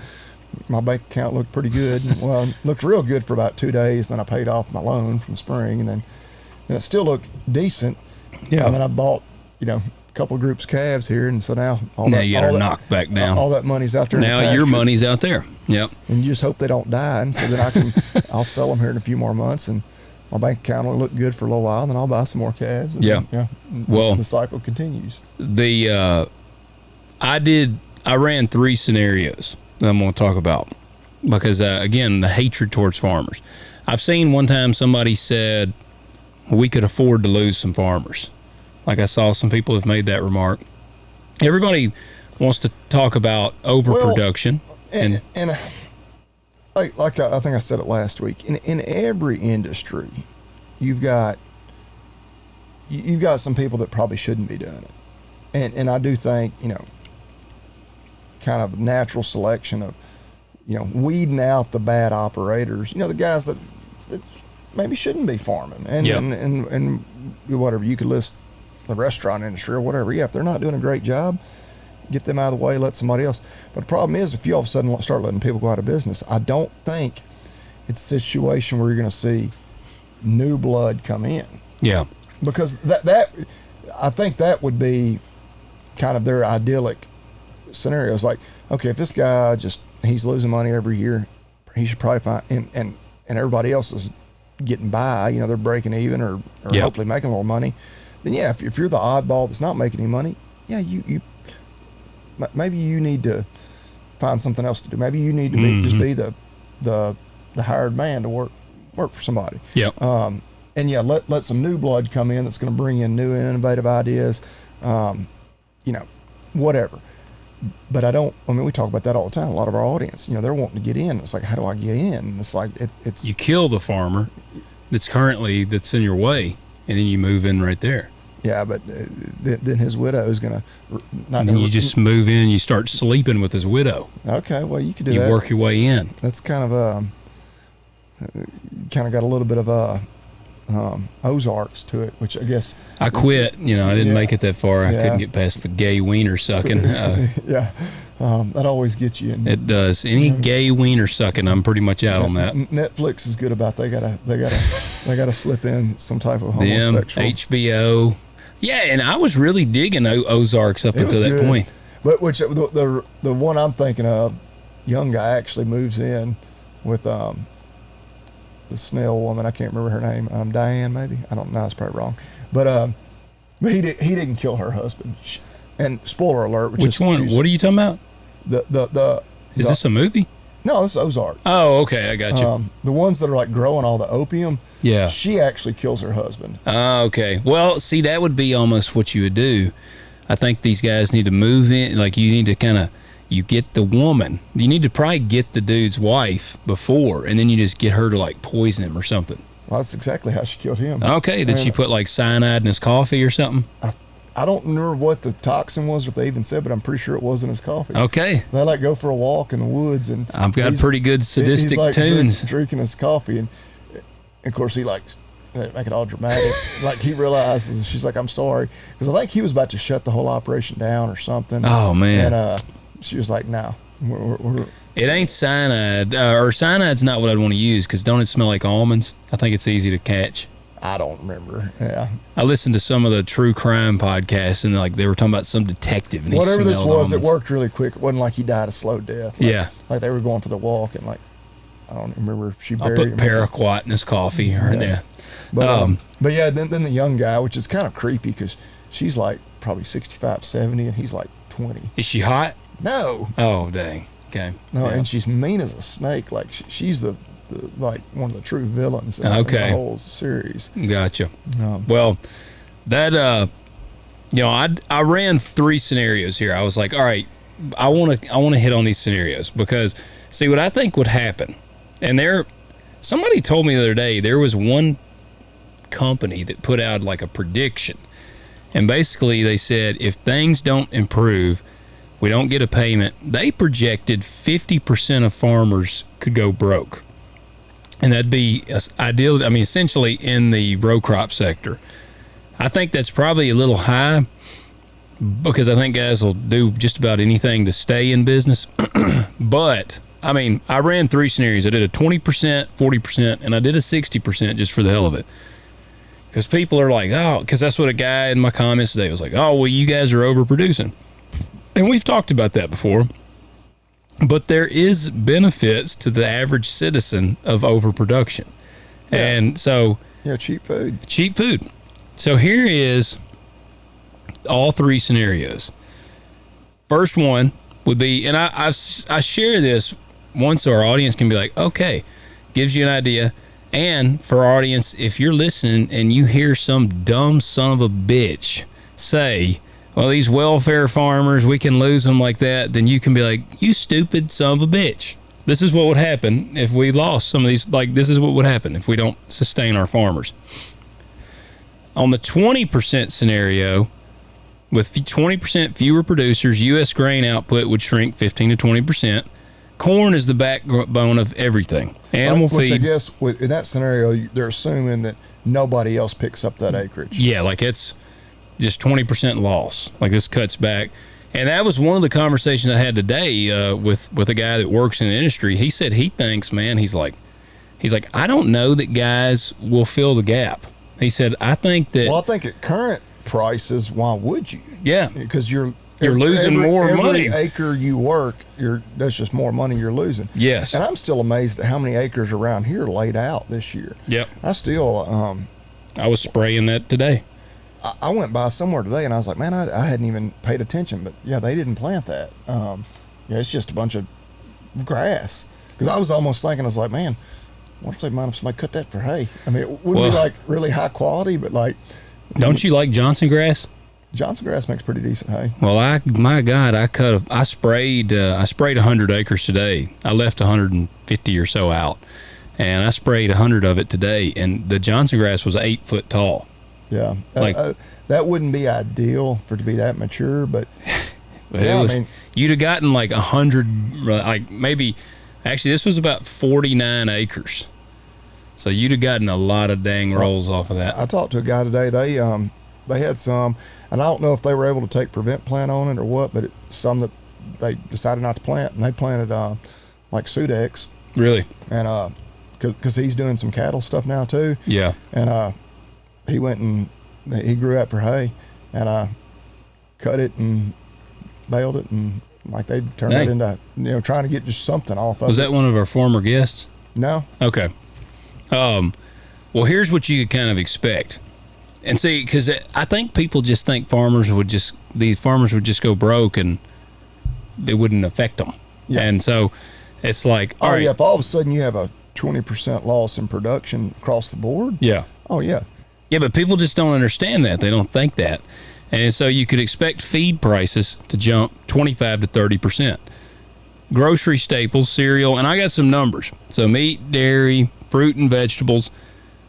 My bank account looked pretty good. Well, it looked real good for about 2 days. Then I paid off my loan from the spring, and then it still looked decent. Yeah. And then I bought, a couple of groups of calves here, and so now you got her knocked back down. All that money's out there. Now your money's out there. Yep. And you just hope they don't die, and so then I'll sell them here in a few more months, and my bank account will look good for a little while. Then I'll buy some more calves. And Well, the cycle continues. I ran 3 scenarios that I'm going to talk about, because again, the hatred towards farmers. I've seen one time somebody said we could afford to lose some farmers. Like, I saw some people have made that remark. Everybody wants to talk about overproduction, and like I think I said it last week. In every industry, you've got some people that probably shouldn't be doing it, and I do think kind of natural selection of weeding out the bad operators. The guys that maybe shouldn't be farming, and whatever, you could list the restaurant industry or whatever. If they're not doing a great job, get them out of the way, let somebody else. But the problem is, if you all of a sudden start letting people go out of business, I don't think it's a situation where you're going to see new blood come in. Yeah. Because that I think that would be kind of their idyllic scenarios. Like, okay, if this guy he's losing money every year, he should probably find, and everybody else is getting by, they're breaking even or hopefully making a little money, then if you're the oddball that's not making any money, you maybe you need to find something else to do. Maybe you need to be the hired man to work for somebody. Yeah. Let some new blood come in that's going to bring in new and innovative ideas, whatever. But we talk about that all the time. A lot of our audience, they're wanting to get in. It's like, how do I get in? And it's like, it's. You kill the farmer that's in your way, and then you move in right there. Yeah, but then his widow is going to. And then you just move in. You start sleeping with his widow. Okay, well, you could do that. You work your way in. That's kind of got a little bit of Ozarks to it, which I guess I quit. I didn't make it that far. I couldn't get past the gay wiener sucking. That always gets you. It does. Any gay wiener sucking, I'm pretty much out on that. Netflix is good about they gotta slip in some type of homosexual. HBO. Yeah, and I was really digging Ozarks up until that point. But the one I'm thinking of, young guy actually moves in with the snail woman. I can't remember her name. Diane, maybe. I don't know. It's probably wrong. But he didn't kill her husband. And spoiler alert. Which one? What are you talking about? Is this a movie? No, it's Ozark. Oh, okay, I got you. The ones that are like growing all the opium. Yeah. She actually kills her husband. Okay. Well, see, that would be almost what you would do. I think these guys need to move in. Like, you need to you get the woman. You need to probably get the dude's wife before, and then you just get her to, like, poison him or something. Well, that's exactly how she killed him. Okay. Did she put, like, cyanide in his coffee or something? I don't remember what the toxin was, or if they even said, but I'm pretty sure it wasn't his coffee. Okay. They like go for a walk in the woods, and I've got pretty good sadistic he's like tunes. Drinking his coffee, and of course he like make it all dramatic. Like he realizes, and she's like, "I'm sorry," because I think he was about to shut the whole operation down or something. Oh man! And she was like, "No, it ain't cyanide, or cyanide's not what I'd want to use, because don't it smell like almonds? I think it's easy to catch." I don't remember. Yeah. I listened to some of the true crime podcasts, and like they were talking about some detective. And whatever this was, almonds. It worked really quick. It wasn't like he died a slow death. Like, like they were going for the walk, and like I don't remember if she buried him. I put paraquat in his coffee or there. But yeah, then the young guy, which is kind of creepy because she's like probably 65, 70, and he's like 20. Is she hot? No. Oh dang. Okay. No, yeah. And she's mean as a snake. Like she's the like one of the true villains in the whole series. Gotcha. Well, that I ran 3 scenarios here. I was like, all right, I want to hit on these scenarios because see what I think would happen. And somebody told me the other day there was one company that put out like a prediction, and basically they said if things don't improve, we don't get a payment. They projected 50% of farmers could go broke. And that'd be ideal. I mean, essentially in the row crop sector. I think that's probably a little high because I think guys will do just about anything to stay in business. But, I mean, I ran 3 scenarios. I did a 20%, 40%, and I did a 60% just for the hell of it. Because people are like, oh, because that's what a guy in my comments today was like, oh, well, you guys are overproducing. And we've talked about that before. But there is benefits to the average citizen of overproduction. Yeah. And so... Yeah, cheap food. Cheap food. So here is all 3 scenarios. First one would be, and I share this once so our audience can be like, okay, gives you an idea. And for our audience, if you're listening and you hear some dumb son of a bitch say... well, these welfare farmers, we can lose them like that, then you can be like, you stupid son of a bitch. This is what would happen if we lost some of these. Like, this is what would happen if we don't sustain our farmers. On the 20% scenario, with 20% fewer producers, U.S. grain output would shrink 15 to 20%. Corn is the backbone of everything. Animal feed. Which I guess in that scenario, they're assuming that nobody else picks up that acreage. Yeah, like it's... just 20% loss. Like this cuts back. And that was one of the conversations I had today with a guy that works in the industry. He said he thinks, man, he's like, I don't know that guys will fill the gap. He said, I think that... well, I think at current prices, why would you? Yeah. Because you're losing more money. Every acre you work, that's just more money you're losing. Yes. And I'm still amazed at how many acres around here laid out this year. Yep. I was spraying that today. I went by somewhere today and I was like, man, I hadn't even paid attention, but yeah, they didn't plant that. Yeah, it's just a bunch of grass. Because I was almost thinking, I was like, man, what if they might have somebody cut that for hay? I mean, it wouldn't be like really high quality, but like. Don't you like Johnson grass? Johnson grass makes pretty decent hay. Well, I sprayed 100 acres today. I left 150 or so out, and I sprayed 100 of it today, and the Johnson grass was 8 foot tall. Yeah, that wouldn't be ideal for it to be that mature, but you'd have gotten like 100, like maybe. Actually, this was about 49 acres, so you'd have gotten a lot of dang rolls off of that. I talked to a guy today. They had some, and I don't know if they were able to take prevent plant on it or what, but some that they decided not to plant, and they planted like Sudex. Really? And because he's doing some cattle stuff now too. Yeah. And he went and he grew out for hay, and I cut it and baled it, and like they turned it into, trying to get just something off of it. Was that one of our former guests? No. Okay. Well, here's what you could kind of expect. And see, because I think people just think these farmers would just go broke and it wouldn't affect them. Yeah. And so It's like, all Oh right, yeah, if all of a sudden you have a 20% loss in production across the board. yeah. Oh yeah. Yeah, but people just don't understand that. They don't think that. And so you could expect feed prices to jump 25 to 30%. Grocery staples, cereal, and I got some numbers. So meat, dairy, fruit and vegetables,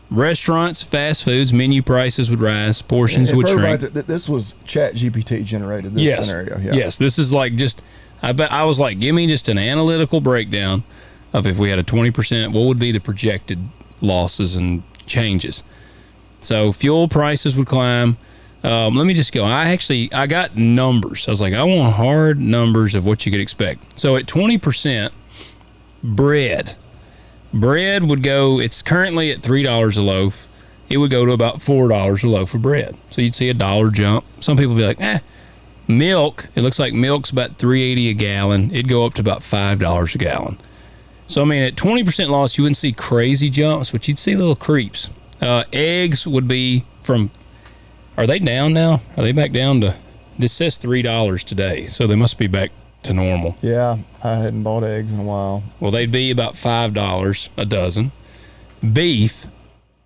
restaurants, fast foods, menu prices would rise, portions And would for shrink. everybody, this was Chat GPT generated, this scenario. Yeah. Yes, this is like just, I was like, give me just an analytical breakdown of if we had a 20%, what would be the projected losses and changes. So fuel prices would climb. Let me just go. I got numbers. I was like, I want hard numbers of what you could expect. So at 20%, bread would go, it's currently at $3 a loaf. It would go to about $4 a loaf of bread. So you'd see a dollar jump. Some people would be like, milk, it looks like milk's about $3.80 a gallon. It'd go up to about $5 a gallon. So, I mean, at 20% loss, you wouldn't see crazy jumps, but you'd see little creeps. Eggs would be from, are they down now? Are they back down to, this says $3 today, so they must be back to normal. Yeah, I hadn't bought eggs in a while. Well, they'd be about $5 a dozen. Beef,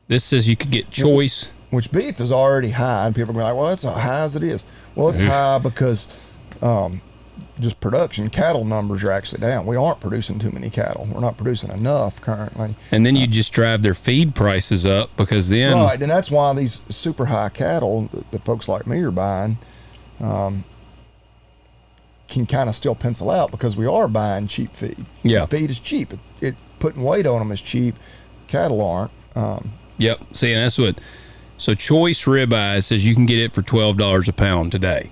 this says you could get choice. Which beef is already high, and people are like, well, that's as high as it is. Well, it's high because just production, cattle numbers are actually down. We aren't producing too many cattle. We're not producing enough currently. And then you just drive their feed prices up because then... Right, and that's why these super high cattle that folks like me are buying can kind of still pencil out because we are buying cheap feed. Yeah. The feed is cheap. It putting weight on them is cheap. Cattle aren't. Yep. See, and that's what... So choice ribeye says you can get it for $12 a pound today.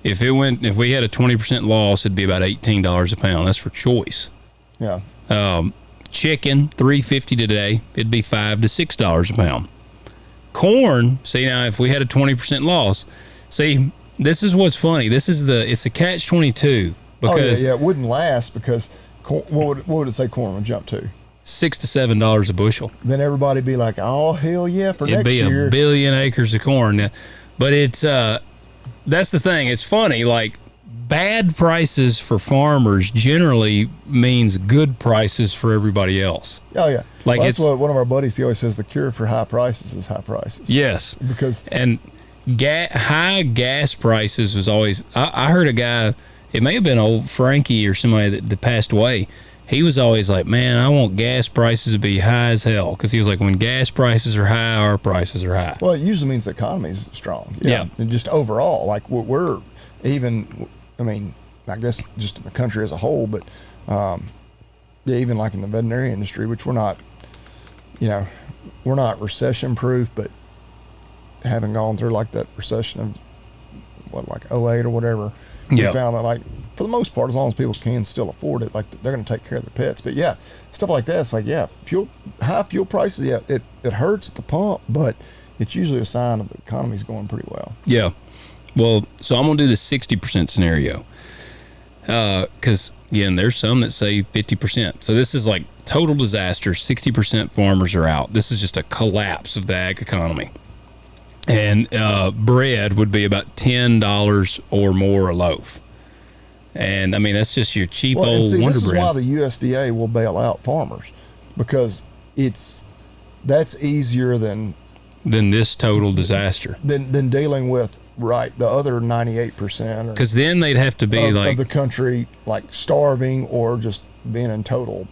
If we had a 20% loss, it'd be about $18 a pound. That's for choice. Yeah. Chicken, $3.50 today. It'd be $5 to $6 a pound. Corn, see now, if we had a 20% loss, see, this is what's funny. It's a catch-22 because it wouldn't last because what would it say corn would jump to? $6 to $7 a bushel. Then everybody be like, oh hell yeah, for It'd next year. be a billion acres of corn. But it's that's the thing. It's funny. Like bad prices for farmers generally means good prices for everybody else. Oh yeah, Like that's what one of our buddies, he always says, the cure for high prices is high prices. Yes, because high gas prices was always. I heard a guy. It may have been old Frankie or somebody that passed away. He was always like, man, I want gas prices to be high as hell. Because he was like, when gas prices are high, our prices are high. Well, it usually means the economy's strong. Yeah. And just overall, like we're even, I mean, I guess just in the country as a whole, but even like in the veterinary industry, which we're not recession proof, but having gone through like that recession of like 08 or whatever, we found that like for the most part, as long as people can still afford it, like they're going to take care of their pets. But yeah, stuff like that, it's like, high fuel prices, it hurts at the pump, but it's usually a sign of the economy's going pretty well. Yeah. Well, so I'm going to do the 60% scenario. Because, again, there's some that say 50%. So this is like total disaster. 60% farmers are out. This is just a collapse of the ag economy. And bread would be about $10 or more a loaf. And I mean, that's just your cheap old Wonder Bread. This is why the USDA will bail out farmers, because that's easier than this total disaster than dealing with the other 98%. Because then they'd have to be of the country like starving or just being in total,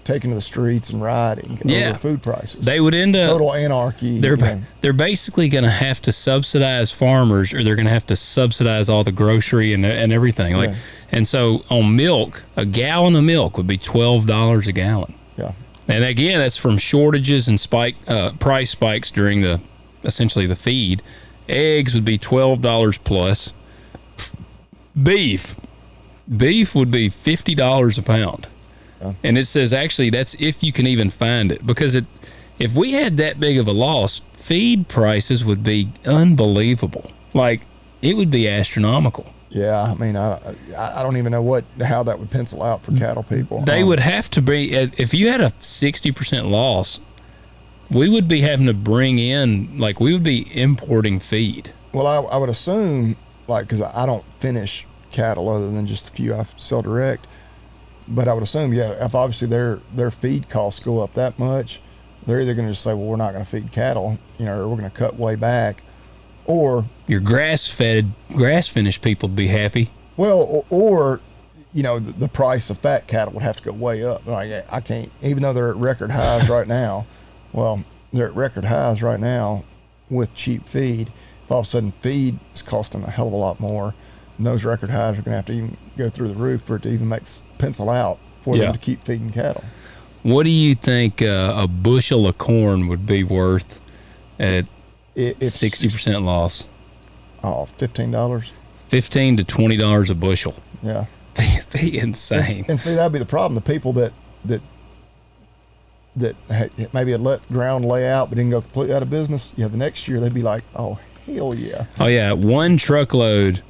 taking to the streets and rioting over food prices. They would end up total anarchy. They're basically going to have to subsidize farmers, or they're going to have to subsidize all the grocery and everything. And so on milk, a gallon of milk would be $12 a gallon. Yeah. And again, that's from shortages and price spikes during essentially the feed. Eggs would be $12 plus. Beef would be $50 a pound. And it says actually that's if you can even find it, because if we had that big of a loss, feed prices would be unbelievable. Like it would be astronomical. Yeah, I mean, I don't even know how that would pencil out for cattle people. They would have to be, if you had a 60% loss, we would be having to bring in, like we would be importing feed. Well, I would assume, like, because I don't finish cattle other than just the few I sell direct. But I would assume, if obviously their feed costs go up that much, they're either going to just say, well, we're not going to feed cattle, or we're going to cut way back, or your grass-finished people would be happy. Well, or the price of fat cattle would have to go way up. Like, I can't, even though they're at record highs right now. Well, they're at record highs right now with cheap feed. If all of a sudden feed is costing a hell of a lot more, and those record highs are going to have to even go through the roof for it to even pencil out for them to keep feeding cattle. What do you think a bushel of corn would be worth at 60% loss? Oh, $15. $15 to $20 a bushel. Yeah. Be insane. And see, that'd be the problem. The people that maybe had let ground lay out but didn't go completely out of business, the next year they'd be like, oh, hell yeah. Oh, yeah. One truckload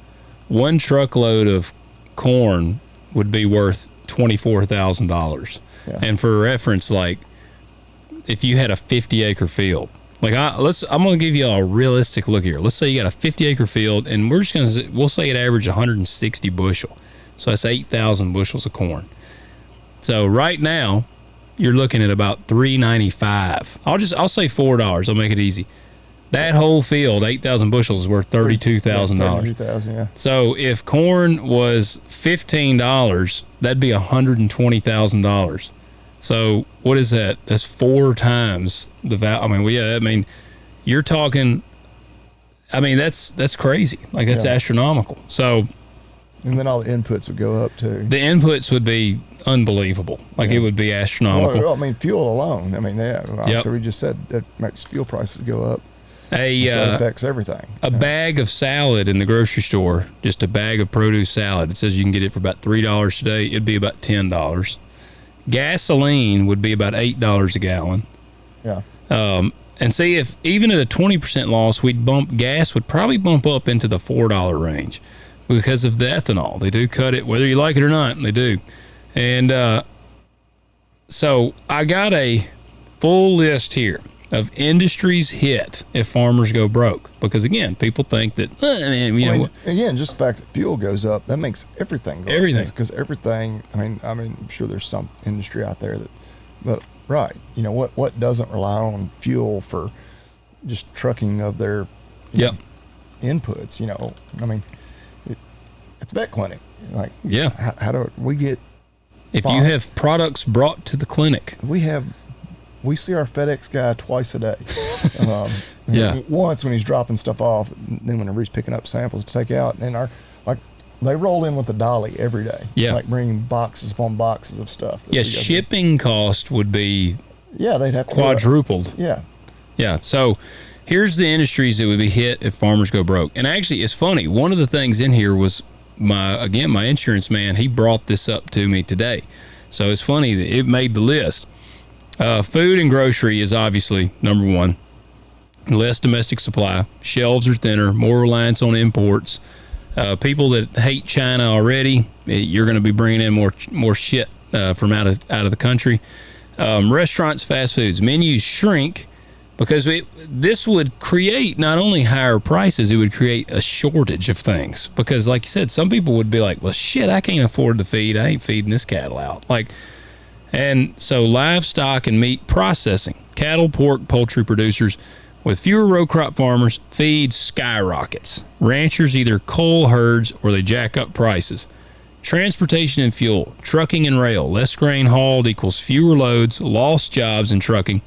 of corn would be worth $24,000. Yeah. And for reference, like, if you had a 50-acre field, like I'm going to give you a realistic look here. Let's say you got a 50-acre field, and we'll say it averaged 160 bushel. So that's 8,000 bushels of corn. So right now, you're looking at about $3.95. I'll say $4. I'll make it easy. That whole field, 8,000 bushels, is worth $32,000. $32,000, yeah. So if corn was $15, that'd be $120,000. So what is that? That's 4 times the value. You're talking. That's crazy. Like, that's astronomical. So. And then all the inputs would go up too. The inputs would be unbelievable. Like, it would be astronomical. Well, fuel alone. So we just said that makes fuel prices go up. So it affects everything. A bag of salad in the grocery store, just a bag of produce salad, it says you can get it for about $3 today. It'd be about $10. Gasoline would be about $8 a gallon. Yeah. And see, if even at a 20% loss, gas would probably bump up into the $4 range because of the ethanol. They do cut it, whether you like it or not, they do. And so I got a full list here of industries hit if farmers go broke. Because, again, people think that, again, just the fact that fuel goes up, that makes everything go up. Everything. Because everything, I'm sure there's some industry out there but right, what doesn't rely on fuel for just trucking of their inputs, it's vet clinic. Like, how do we get... If you have products brought to the clinic. We see our FedEx guy twice a day. Once when he's dropping stuff off, then whenever he's picking up samples to take out. And they roll in with the dolly every day. Yeah. Like bringing boxes upon boxes of stuff. Shipping cost would be they'd have to quadrupled. Yeah. Yeah. So here's the industries that would be hit if farmers go broke. And actually, it's funny. One of the things in here was my insurance man, he brought this up to me today. So it's funny that it made the list. Food and grocery is obviously number one. Less domestic supply. Shelves are thinner. More reliance on imports. People that hate China already, you're going to be bringing in more shit from out of the country. Restaurants, fast foods, menus shrink because this would create not only higher prices, it would create a shortage of things. Because, like you said, some people would be like, well, shit, I can't afford to feed. I ain't feeding this cattle out. And so livestock and meat processing, cattle, pork, poultry producers, with fewer row crop farmers, feed skyrockets. Ranchers either cull herds or they jack up prices. Transportation and fuel, trucking and rail, less grain hauled equals fewer loads, lost jobs in trucking.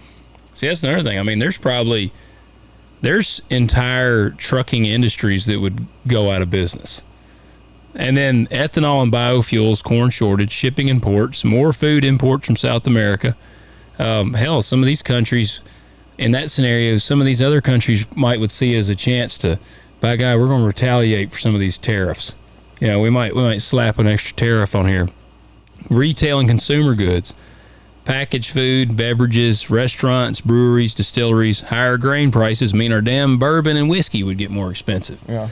See, that's another thing. There's entire trucking industries that would go out of business. And then ethanol and biofuels, corn shortage, shipping and ports, more food imports from South America. Hell, some of these countries, in that scenario, some of these other countries would see as a chance to, by God, we're going to retaliate for some of these tariffs. We might slap an extra tariff on here. Retail and consumer goods, packaged food, beverages, restaurants, breweries, distilleries. Higher grain prices mean our damn bourbon and whiskey would get more expensive. Yeah.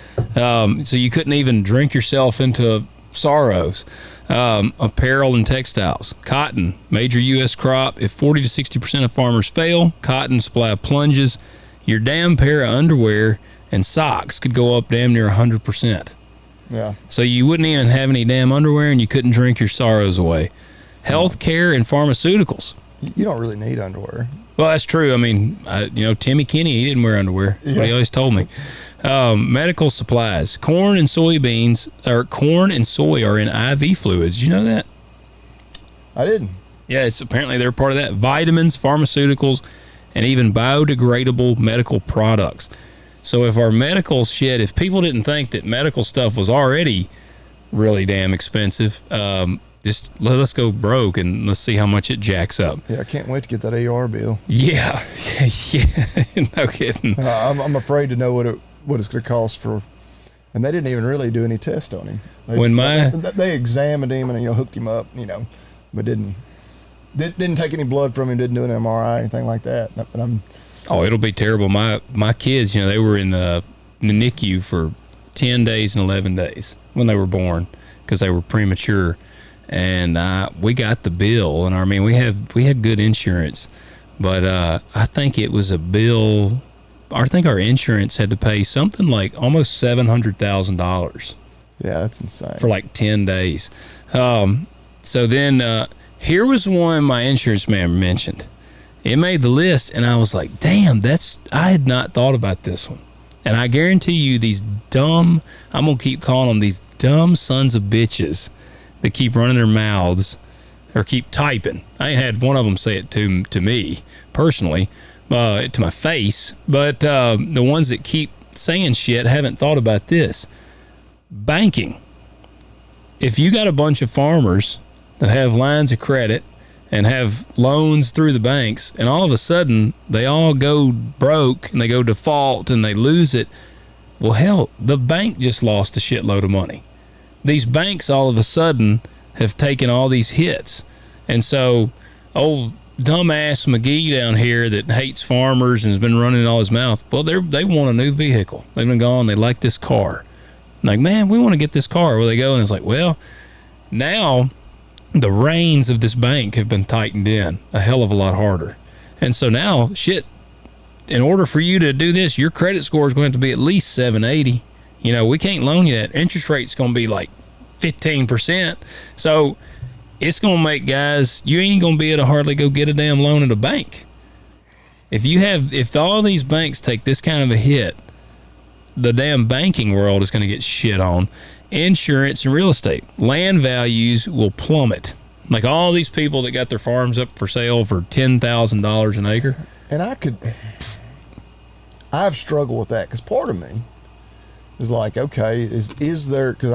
So you couldn't even drink yourself into sorrows. Apparel and textiles. Cotton, major U.S. crop. If 40 to 60% of farmers fail, cotton supply plunges. Your damn pair of underwear and socks could go up damn near 100%. Yeah. So you wouldn't even have any damn underwear, and you couldn't drink your sorrows away. Healthcare and pharmaceuticals. You don't really need underwear. Well, that's true. I mean, Timmy Kinney, he didn't wear underwear. That's what he always told me. Medical supplies. Corn and soy are in IV fluids. Did you know that? I didn't. Yeah, it's apparently they're part of that. Vitamins, pharmaceuticals, and even biodegradable medical products. So if our medical shit, if people didn't think that medical stuff was already really damn expensive, just let's go broke and let's see how much it jacks up. Yeah, I can't wait to get that AR bill. Yeah, yeah, no kidding. I'm afraid to know what it's going to cost for, and they didn't even really do any test on him. They examined him and hooked him up, but didn't take any blood from him, didn't do an MRI, anything like that. But it'll be terrible. My kids, they were in the NICU for 10 days and 11 days when they were born because they were premature. And we got the bill, and we had good insurance, but I think it was a bill. I think our insurance had to pay something like almost $700,000. Yeah, that's insane for like 10 days. So then here was one my insurance man mentioned. It made the list, and I was like, "Damn, I had not thought about this one." And I guarantee you, I'm gonna keep calling them these dumb sons of bitches that keep running their mouths or keep typing. I ain't had one of them say it to me personally, to my face, but the ones that keep saying shit haven't thought about this. Banking. If you got a bunch of farmers that have lines of credit and have loans through the banks, and all of a sudden they all go broke and they go default and they lose it, well, hell, the bank just lost a shitload of money. These banks all of a sudden have taken all these hits. And so old dumbass McGee down here that hates farmers and has been running all his mouth, well, they want a new vehicle. They've been gone. They like this car. Like, man, we want to get this car. Where they go, and it's like, well, now the reins of this bank have been tightened in a hell of a lot harder. And so now, shit, in order for you to do this, your credit score is going to have to be at least 780. We can't loan you that. Interest rate's going to be like 15%. So it's going to make guys, you ain't going to be able to hardly go get a damn loan at a bank. If all these banks take this kind of a hit, the damn banking world is going to get shit on. Insurance and real estate. Land values will plummet. Like all these people that got their farms up for sale for $10,000 an acre. And I've struggled with that because part of me is like, okay, is there, because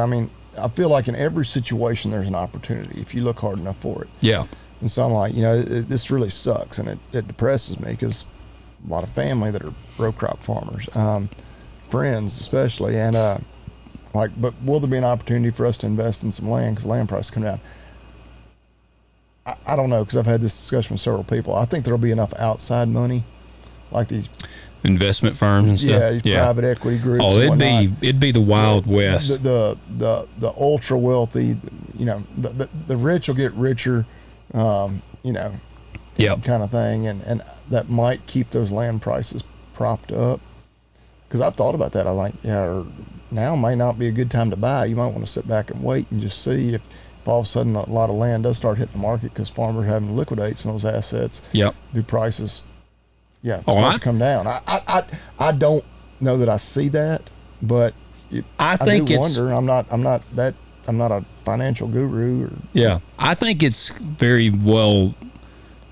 I feel like in every situation there's an opportunity if you look hard enough for it. Yeah. And so I'm like, this really sucks, and it depresses me because a lot of family that are row crop farmers, friends especially, and but will there be an opportunity for us to invest in some land because land prices come down? I don't know, because I've had this discussion with several people. I think there'll be enough outside money, like these investment firms and stuff. Yeah, private equity groups. Oh, it'd be the Wild West. The ultra wealthy, the rich will get richer, kind of thing, and that might keep those land prices propped up. Because I've thought about that. I like, now might not be a good time to buy. You might want to sit back and wait and just see if all of a sudden a lot of land does start hitting the market because farmers are having to liquidate some of those assets. Yep. Do prices start to come down? I don't know that I see that, but I do wonder. I'm not a financial guru. I think it's very well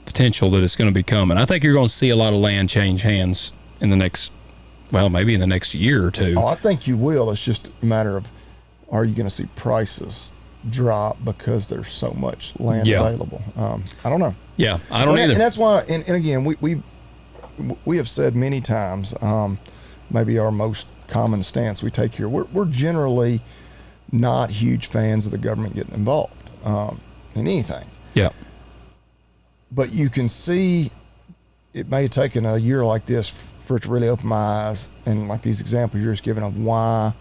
potential that it's going to be coming. I think you're going to see a lot of land change hands in the next, maybe in the next year or two. Oh, I think you will. It's just a matter of, are you going to see prices drop because there's so much land available? I don't know. Yeah, I don't either. And that's why, and again, we have said many times, maybe our most common stance we take here, we're generally not huge fans of the government getting involved in anything. Yeah. But you can see it may have taken a year like this for it to really open my eyes, and like these examples you're just giving of why,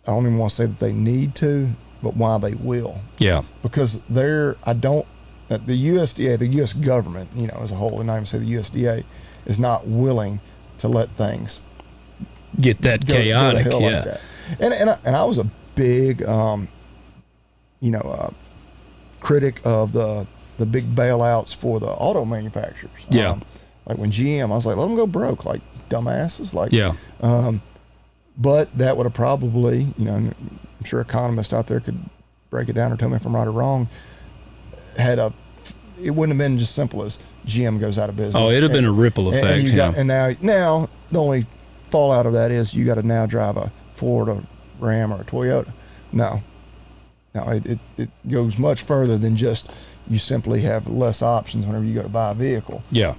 I don't even want to say that they need to, but why they will. Yeah. Because the USDA, the U.S. government, as a whole, and I even say the USDA, is not willing to let things get that chaotic. like that. And I was a big, critic of the big bailouts for the auto manufacturers. Yeah. Like when GM, I was like, let them go broke, like dumbasses. Like, Yeah. But that would have probably, I'm sure economists out there could break it down or tell me if I'm right or wrong. It wouldn't have been just simple as GM goes out of business. Oh, it'd have been a ripple effect. And now the only fallout of that is you got to now drive a Ford, a Ram, or a Toyota. No, it goes much further than just you simply have less options whenever you go to buy a vehicle. Yeah.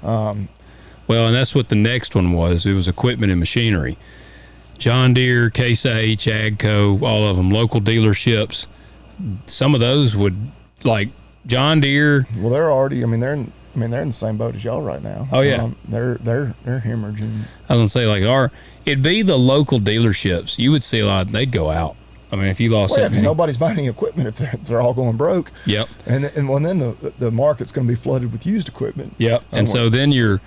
Well, and that's what the next one was. It was equipment and machinery. John Deere, Case H, AGCO, all of them, local dealerships. Some of those would, like John Deere. Well, they're already. They're in the same boat as y'all right now. Oh yeah. They're hemorrhaging. I was gonna say, like, it'd be the local dealerships. You would see a lot. They'd go out. I mean, if you lost that many. Nobody's buying equipment if they're all going broke. Yep. And then the market's going to be flooded with used equipment. Yep. And so then your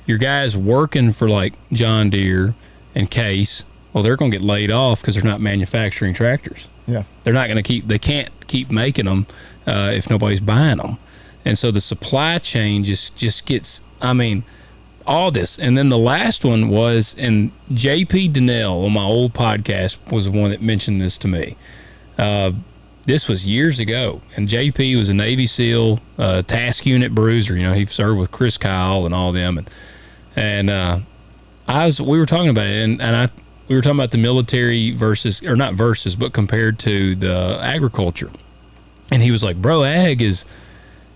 guys working for like John Deere and Case, well, they're going to get laid off because they're not manufacturing tractors. Yeah. They're not going to they can't keep making them if nobody's buying them. And so the supply chain just gets, all this. And then the last one was, and JP Donnell on my old podcast was the one that mentioned this to me. This was years ago, and JP was a Navy SEAL, task unit bruiser. He served with Chris Kyle and all them, and we were talking about it, and we were talking about the military but compared to the agriculture, and he was like, "Bro, ag is."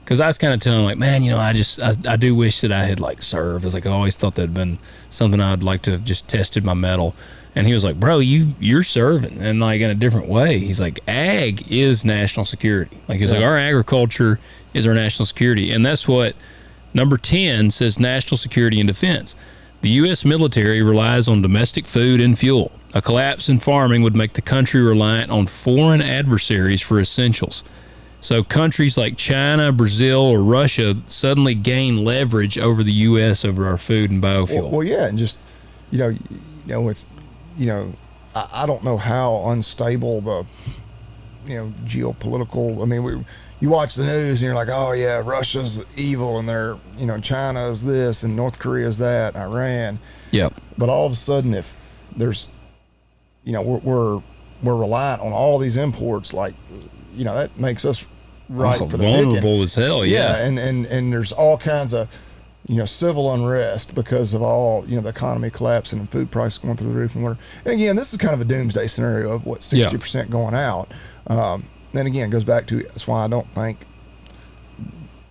Because I was kind of telling him, like, man, I do wish that I had, like, served. I was like, I always thought that'd been something I'd like to have just tested my mettle. And he was like, bro, you're serving, and, like, in a different way. He's like, ag is national security. Like, he's like, our agriculture is our national security. And that's what number 10 says, national security and defense. The U.S. military relies on domestic food and fuel. A collapse in farming would make the country reliant on foreign adversaries for essentials. So countries like China, Brazil, or Russia suddenly gain leverage over the U.S. over our food and biofuel. Well, yeah, and just it's I don't know how unstable the geopolitical. You watch the news and you're like, oh yeah, Russia's evil and they're China is this and North Korea is that, and Iran. Yep. But all of a sudden, if there's we're reliant on all these imports, like that makes us for the vulnerable picking. As hell. Yeah. And there's all kinds of civil unrest because of all the economy collapsing and food prices going through the roof. And again, this is kind of a doomsday scenario of 60% going out. Then again, it goes back to, that's why I don't think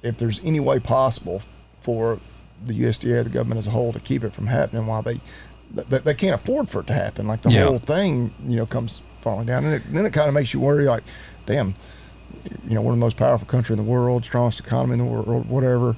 if there's any way possible for the USDA or the government as a whole to keep it from happening, while they can't afford for it to happen. Like the whole thing comes falling down, and then it kind of makes you worry, like, damn, we're the most powerful country in the world, strongest economy in the world, whatever,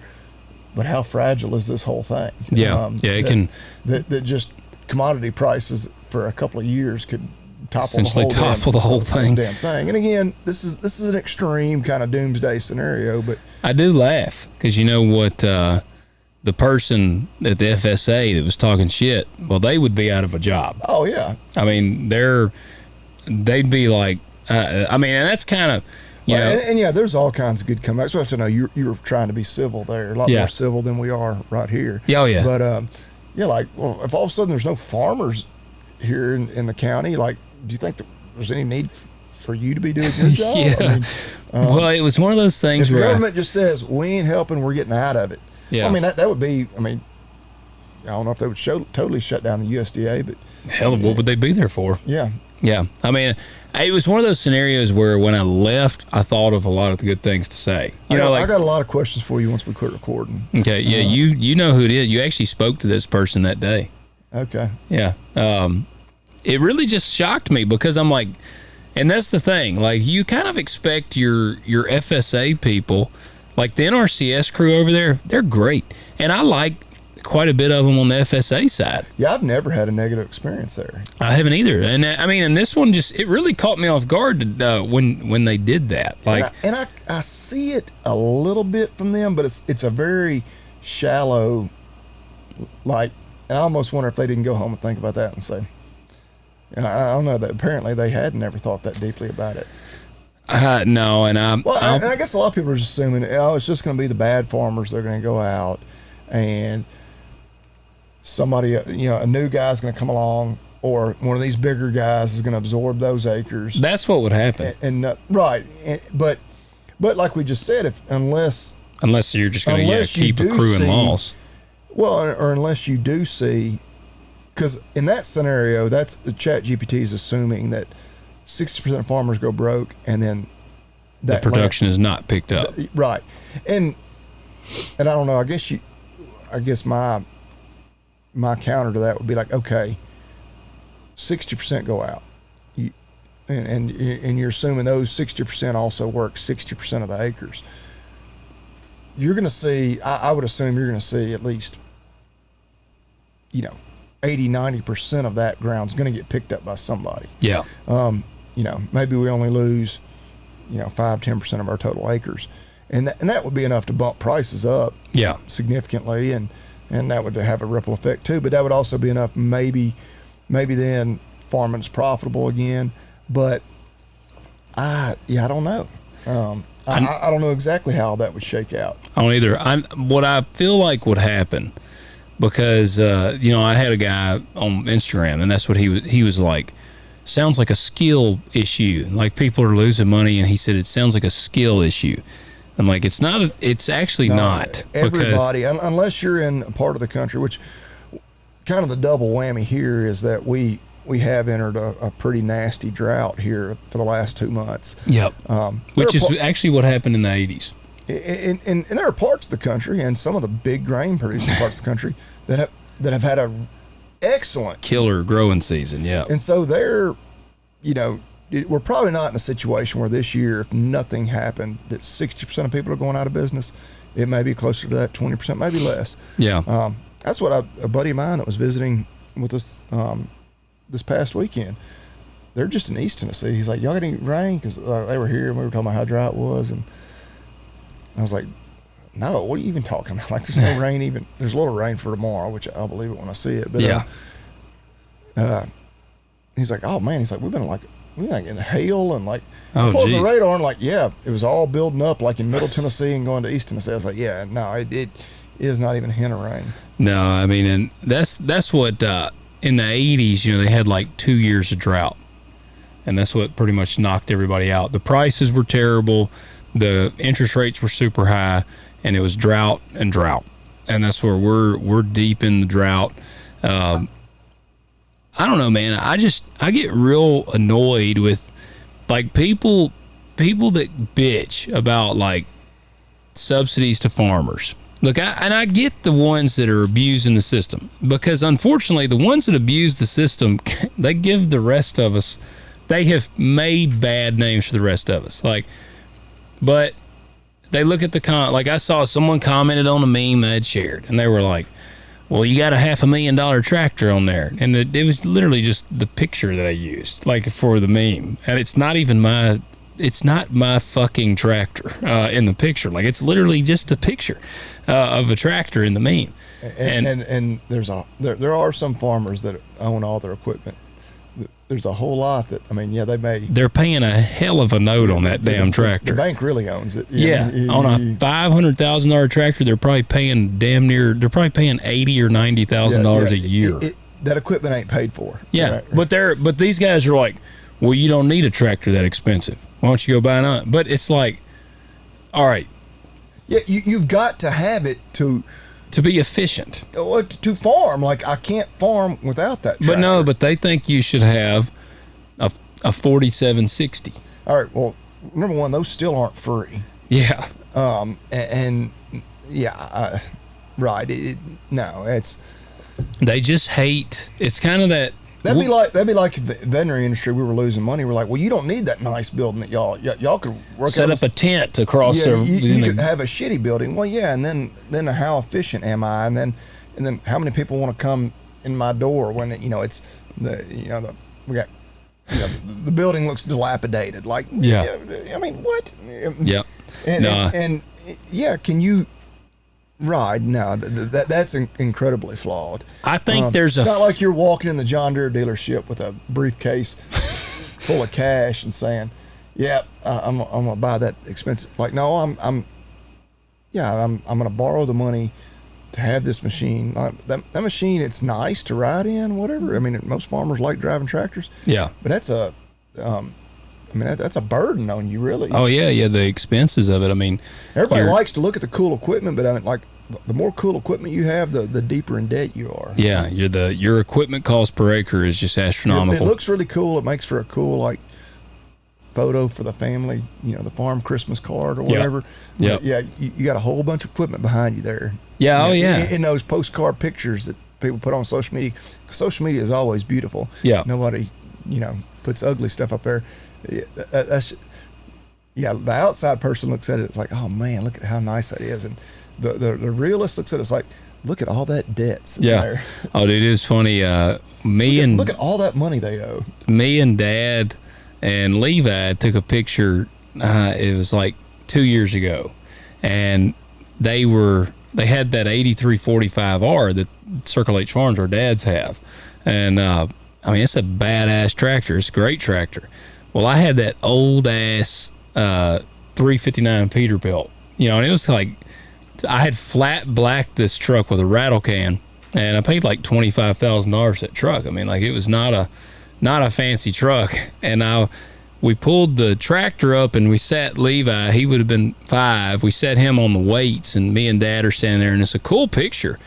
but how fragile is this whole thing? It can. That just commodity prices for a couple of years could topple the whole thing. Damn thing. And again, this is an extreme kind of doomsday scenario, but I do laugh because what the person at the FSA that was talking shit, well, they would be out of a job. Oh yeah. They'd be like, and that's kind of. And there's all kinds of good comebacks. So I know you're trying to be civil there, a lot more civil than we are right here. Oh yeah. But if all of a sudden there's no farmers here in the county, like, do you think there's any need for you to be doing your job? Yeah. Well, it was one of those things if where the government just says we ain't helping, we're getting out of it. Yeah. That would be. I don't know if they would totally shut down the USDA, but hell, what would they be there for? Yeah. Yeah. It was one of those scenarios where when I left, I thought of a lot of the good things to say. I got a lot of questions for you once we quit recording. Okay. Yeah. You know who it is. You actually spoke to this person that day. Okay. Yeah. It really just shocked me because I'm like, and that's the thing. Like, you kind of expect your FSA people, like the NRCS crew over there, they're great. And I like quite a bit of them on the FSA side. Yeah, I've never had a negative experience there. I haven't either. And and this one it really caught me off guard when they did that. Like, and I see it a little bit from them, but it's a very shallow, like, I almost wonder if they didn't go home and think about that and say, And I don't know that apparently they had never thought that deeply about it. No, and I guess a lot of people are just assuming, oh, it's just going to be the bad farmers. They're going to go out, and somebody, a new guy's going to come along, or one of these bigger guys is going to absorb those acres. That's what would happen. Right, but like we just said, unless you're just going to keep accruing loss. Well, or unless you do see, because in that scenario, that's the ChatGPT is assuming that 60% of farmers go broke, and then the production is not picked up. Right, and I don't know. I guess my counter to that would be like, okay, 60% go out, and you're assuming those 60% also work 60% of the acres. You're going to see. I would assume you're going to see at least, 80-90% of that ground's going to get picked up by somebody. Yeah. Maybe we only lose, 5-10% of our total acres, and that would be enough to bump prices up. Yeah. Significantly, and that would have a ripple effect too. But that would also be enough. Maybe then farming's profitable again. But I don't know. I don't know exactly how that would shake out. I don't either. What I feel like would happen, because I had a guy on Instagram, and that's what he was like. Sounds like a skill issue. Like, people are losing money, and he said it sounds like a skill issue. I'm like, it's not. It's actually not. Everybody, unless you're in a part of the country, which kind of the double whammy here is that we have entered a pretty nasty drought here for the last 2 months. Yep. Which is actually what happened in the 80s. And there are parts of the country, and some of the big grain producing parts of the country that have had a excellent killer growing season. Yeah. And so we're probably not in a situation where this year, if nothing happened, that 60% of people are going out of business. It may be closer to that 20%, maybe less. Yeah. That's what a buddy of mine that was visiting with us this past weekend. They're just in East Tennessee. He's like, y'all got any rain? Because they were here and we were talking about how dry it was, and I was like, no, what are you even talking about? Like, there's no rain even. There's a little rain for tomorrow, which I'll believe it when I see it. But yeah. He's like, oh man, he's like, we've been getting hail, and like, pulls the radar, and like, yeah, it was all building up like in Middle Tennessee and going to East Tennessee. I was like, yeah, no, it is not even a hint of rain. No, I mean, and that's what in the 80s, they had like 2 years of drought, and that's what pretty much knocked everybody out. The prices were terrible, the interest rates were super high, and it was drought, and that's where we're deep in the drought. I don't know, man. I get real annoyed with like people that bitch about like subsidies to farmers. Look, I get the ones that are abusing the system, because unfortunately the ones that abuse the system, they give the rest of us, they have made bad names for the rest of us. Like, but they look at like I saw someone commented on a meme I had shared, and they were like, well, you got a $500,000 tractor on there. And it was literally just the picture that I used, like, for the meme. And it's not my fucking tractor in the picture. Like, it's literally just a picture of a tractor in the meme. And there are some farmers that own all their equipment. There's a whole lot that, I mean, yeah, they're paying a hell of a note on that damn tractor. The bank really owns it. Yeah. On a $500,000 tractor, they're probably paying $80,000 or $90,000 a year. That equipment ain't paid for. Yeah. Right? But these guys are like, well, you don't need a tractor that expensive. Why don't you go buy another? But it's like, all right. Yeah. You've got to have it to be efficient, to farm. Like, I can't farm without that tractor. But they think you should have a 4760. All right, well, number one, those still aren't free. Yeah. Right. It's they just hate. It's kind of that. That'd be like the veterinary industry. We were losing money. We're like, well, you don't need that nice building that y'all could work. Set up a tent across there. You could have a shitty building. Well, yeah, and then how efficient am I? And then how many people want to come in my door when we got the building looks dilapidated. Like, yeah, I mean, what? Yeah. And yeah, can you? Right. No, that's incredibly flawed. I think It's not like you're walking in the John Deere dealership with a briefcase full of cash and saying, "Yeah, I'm gonna buy that expensive." Like, no, I'm gonna borrow the money to have this machine. That machine, it's nice to ride in, whatever. I mean, most farmers like driving tractors. Yeah. But that's a burden on you, really. Oh yeah, the expenses of it. I mean, everybody likes to look at the cool equipment, but I mean, like, the more cool equipment you have, the deeper in debt you are. Yeah, your equipment cost per acre is just astronomical. It looks really cool. It makes for a cool, like, photo for the family, the farm Christmas card or whatever. Yeah. Yeah, you got a whole bunch of equipment behind you there. Yeah, In those postcard pictures that people put on social media. Social media is always beautiful. Yeah. Nobody, puts ugly stuff up there. The outside person looks at it, it's like, oh man, look at how nice that is. And the realist looks at it, it's like, look at all that debt sitting there. Oh, dude, it is funny. Look at all that money they owe. Me and Dad and Levi took a picture. It was like 2 years ago, and they had that 8345R that Circle H Farms, our dads, have, and I mean, it's a badass tractor. It's a great tractor. Well, I had that old ass 359 Peterbilt, and it was like, I had flat blacked this truck with a rattle can, and I paid like $25,000 for that truck. I mean, like, it was not a fancy truck. And we pulled the tractor up and we sat Levi. He would have been 5. We set him on the weights, and me and Dad are standing there, and it's a cool picture.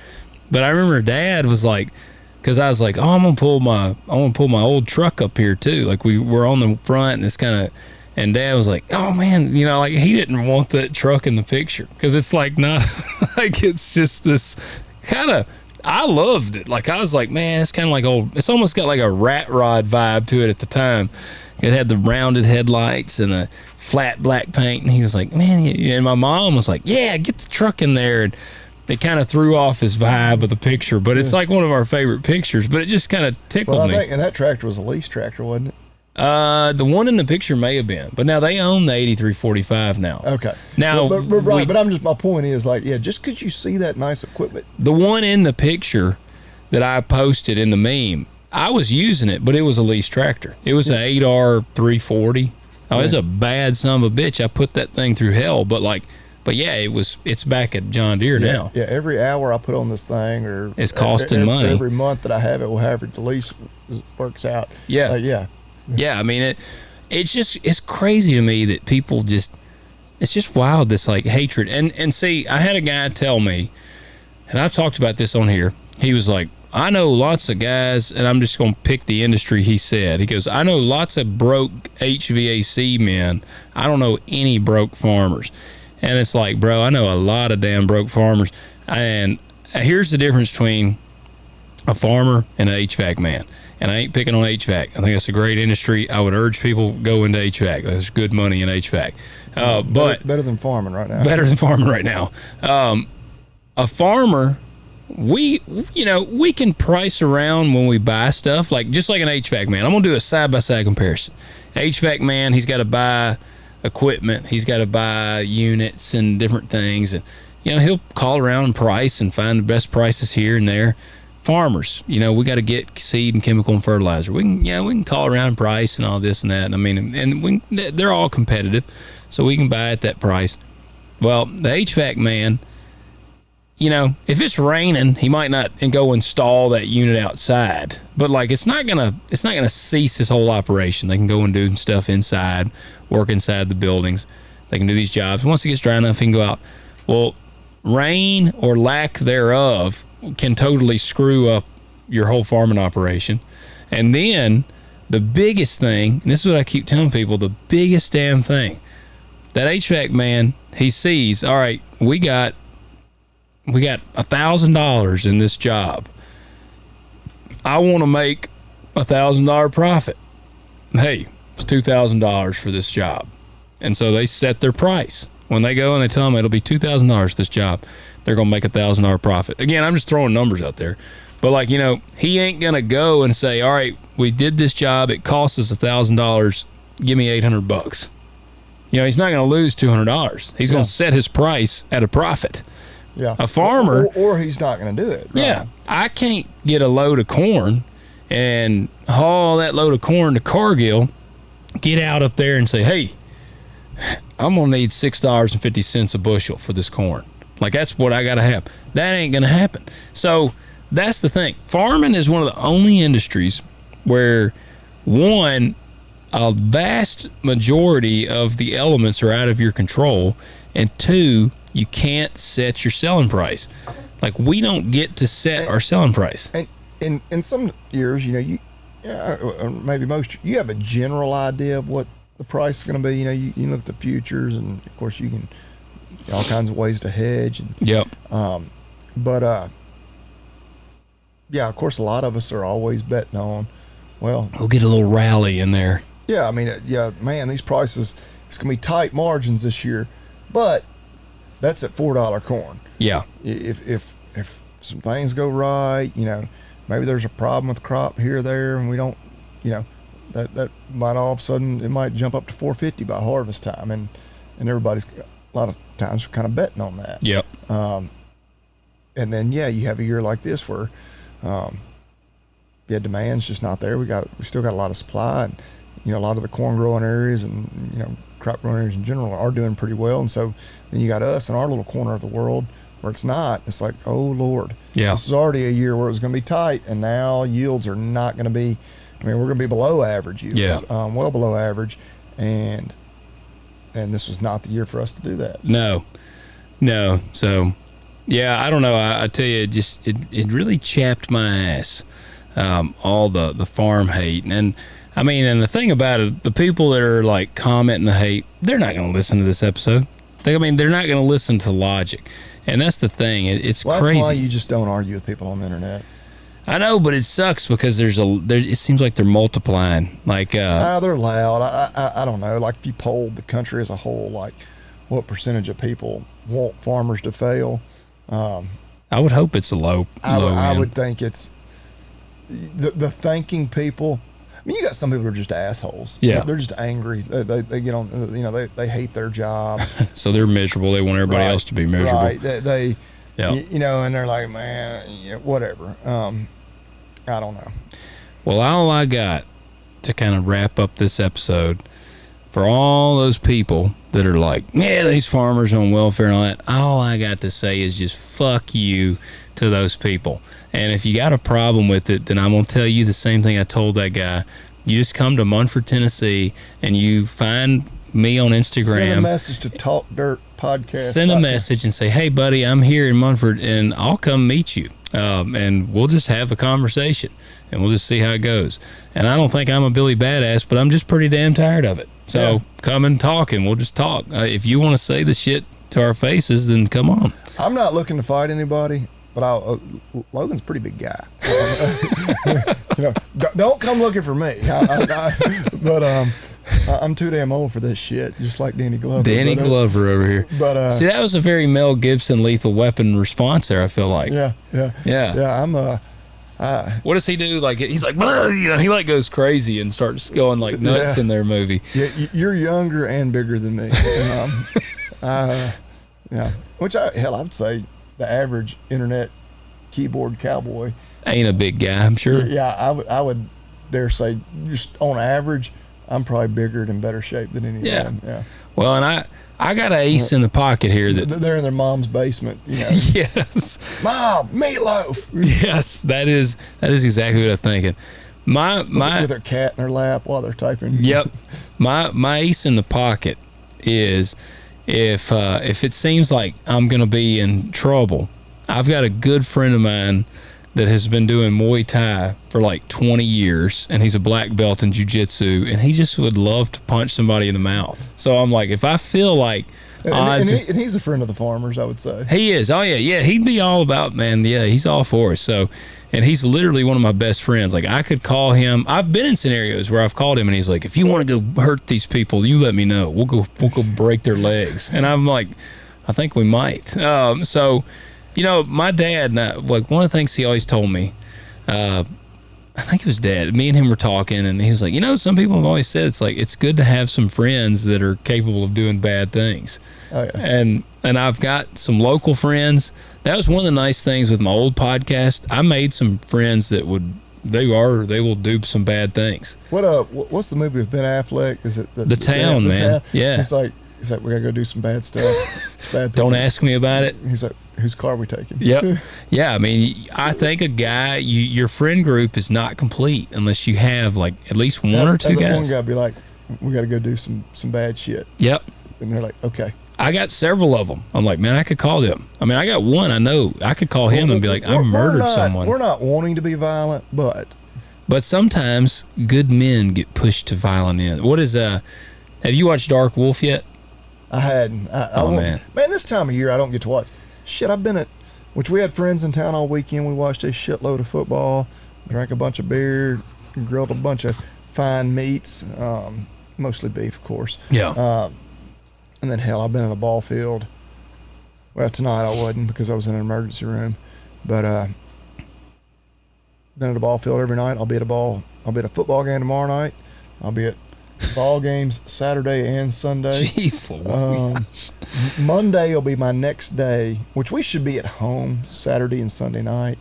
But I remember Dad was like, because I was like, oh, I'm gonna pull my old truck up here too. Like, we were on the front, and it's kind of. And Dad was like, oh man, like, he didn't want that truck in the picture because it's like not like, it's just this kind of. I loved it. Like, I was like, man, it's kind of like old. It's almost got like a rat rod vibe to it at the time. It had the rounded headlights and a flat black paint. And he was like, man, and my mom was like, yeah, get the truck in there. And it kind of threw off his vibe of the picture. But it's like one of our favorite pictures. But it just kind of tickled me. And that tractor was a lease tractor, wasn't it? The one in the picture may have been, but now they own the 8345 now. Okay. Now, but my point is, like, just because you see that nice equipment. The one in the picture that I posted in the meme, I was using it, but it was a lease tractor. It was an 8R 340. Oh, it's a bad son of a bitch. I put that thing through hell, but yeah, it's back at John Deere now. Yeah, every hour I put on this thing, or it's costing money. Every month that I have it, however the lease works out. Yeah. Yeah, I mean, it's crazy to me that people it's just wild, this like hatred. And see, I had a guy tell me, and I've talked about this on here. He was like, I know lots of guys, and I'm just going to pick the industry, he said. He goes, I know lots of broke HVAC men. I don't know any broke farmers. And it's like, bro, I know a lot of damn broke farmers. And here's the difference between a farmer and an HVAC man. And I ain't picking on HVAC. I think that's a great industry. I would urge people go into HVAC. There's good money in HVAC. But better than farming right now. Better than farming right now. A farmer, we can price around when we buy stuff, like just like an HVAC man. I'm gonna do a side-by-side comparison. HVAC man, he's got to buy equipment. He's got to buy units and different things, and he'll call around and price and find the best prices here and there. Farmers, we got to get seed and chemical and fertilizer. We can call around and price and all this and that. And I mean, and they're all competitive, so we can buy at that price. Well, the HVAC man, if it's raining, he might not go install that unit outside. But like, it's not gonna cease his whole operation. They can go and do stuff inside, work inside the buildings. They can do these jobs. Once it gets dry enough, he can go out. Well, rain or lack thereof can totally screw up your whole farming operation. And then the biggest thing, and this is what I keep telling people, the biggest damn thing, that HVAC man, he sees, all right, we got $1,000 in this job. I want to make $1,000 profit. Hey, it's $2,000 for this job. And so they set their price. When they go and they tell them it'll be $2,000 for this job, they're going to make $1,000 profit. Again, I'm just throwing numbers out there. But like, he ain't going to go and say, all right, we did this job. It cost us $1,000. Give me $800. He's not going to lose $200. He's going to set his price at a profit. Yeah. A farmer, or he's not going to do it. Right? Yeah, I can't get a load of corn and haul that load of corn to Cargill, get out up there and say, hey, I'm going to need $6.50 a bushel for this corn. Like, that's what I got to have. That ain't going to happen. So that's the thing. Farming is one of the only industries where, one, a vast majority of the elements are out of your control, and two, you can't set your selling price. Like, we don't get to set our selling price. And in some years, you maybe most, you have a general idea of what the price is going to be. You look at the futures, and of course you can all kinds of ways to hedge. And, Yep. But yeah, of course, a lot of us are always betting on, well, We'll get a little rally in there. yeah, I mean, yeah, man, these prices, it's going to be tight margins this year, but that's at $4 corn. Yeah. If some things go right, maybe there's a problem with crop here or there, and we don't, that might all of a sudden, it might jump up to $4.50 by harvest time, and everybody's a lot of times kind of betting on that. Yep. And then you have a year like this where demand's just not there. We still got a lot of supply, and a lot of the corn growing areas and crop growing areas in general are doing pretty well. And so then you got us in our little corner of the world where it's not. It's like, oh Lord, this is already a year where it was going to be tight, and now yields are not going to be. I mean, we're going to be below average yields, well below average, and this was not the year for us to do that. No. So, yeah, I don't know. I tell you, it really chapped my ass. All the farm hate. And I mean, and the thing about it, the people that are like commenting the hate, they're not going to listen to this episode. They're not going to listen to logic. And that's the thing. It's crazy. That's why you just don't argue with people on the internet. I know, but it sucks because it seems like they're multiplying. Like, they're loud. I don't know. Like, if you polled the country as a whole, like, what percentage of people want farmers to fail? I would hope it's a low. I would think it's the thinking people. I mean, you got some people who are just assholes. Yeah, they're just angry. They get on. They hate their job. So they're miserable. They want everybody else to be miserable. Right. They and they're like, man, whatever. I don't know. Well, all I got to kind of wrap up this episode, for all those people that are like, yeah, these farmers on welfare and all that, all I got to say is just fuck you to those people. And if you got a problem with it, then I'm going to tell you the same thing I told that guy. You just come to Munford, Tennessee, and you find me on Instagram. Send a message to Talk Dirt Podcast. Send a message and say, hey, buddy, I'm here in Munford, and I'll come meet you. And we'll just have a conversation, and we'll just see how it goes. And I don't think I'm a Billy Badass, but I'm just pretty damn tired of it. So come and talk, and we'll just talk. If you want to say the shit to our faces, then come on. I'm not looking to fight anybody, but Logan's a pretty big guy. Don't come looking for me. But I'm too damn old for this shit, just like Danny Glover. Glover over here. But see, that was a very Mel Gibson Lethal Weapon response there, I feel like. Yeah. What does he do? Like, he's like, he like goes crazy and starts going like nuts in their movie. Yeah, you're younger and bigger than me. Which I would say the average internet keyboard cowboy ain't a big guy, I'm sure. Yeah, I would dare say, just on average, I'm probably bigger and in better shape than any of them. Yeah. Well, and I got an ace in the pocket here that they're in their mom's basement. Yes. Mom, meatloaf. Yes, that is exactly what I'm thinking. My with their cat in their lap while they're typing. Yep. My ace in the pocket is if it seems like I'm gonna be in trouble, I've got a good friend of mine that has been doing Muay Thai for like 20 years, and he's a black belt in jiu-jitsu, and he just would love to punch somebody in the mouth. So I'm like, if I feel like odds... And he's a friend of the farmers, I would say. He is. Oh, yeah. He'd be all about, man, he's all for us. So, and he's literally one of my best friends. Like, I could call him. I've been in scenarios where I've called him, and he's like, if you want to go hurt these people, you let me know. We'll go break their legs. And I'm like, I think we might. So... my dad, like, one of the things he always told me, I think it was Dad. Me and him were talking, and he was like, some people have always said it's like it's good to have some friends that are capable of doing bad things. Oh, yeah. And I've got some local friends. That was one of the nice things with my old podcast. I made some friends that they will do some bad things. What's the movie with Ben Affleck? Is it The Town, man? Town? Yeah. He's like we gotta go do some bad stuff. It's bad people. Don't ask me about it. He's like, whose car are we taking? Yep. Yeah, I mean, I think a guy, your friend group is not complete unless you have like at least one or two guys. One guy be like, we got to go do some bad shit. Yep. And they're like, okay. I got several of them. I'm like, man, I could call them. I mean, I got one I know. I could call him and be like, I murdered someone. We're not wanting to be violent, but sometimes good men get pushed to violent ends. What is have you watched Dark Wolf yet? I hadn't. Man, this time of year I don't get to watch. Shit, I've been which we had friends in town all weekend. We watched a shitload of football, drank a bunch of beer, grilled a bunch of fine meats, mostly beef, of course. Yeah. And then hell, I've been in a ball field. Well, tonight I wasn't because I was in an emergency room, but been at a ball field every night. I'll be at a football game tomorrow night. I'll be at ball games Saturday and Sunday. Jeez Louise. Monday will be my next day, which we should be at home Saturday and Sunday night,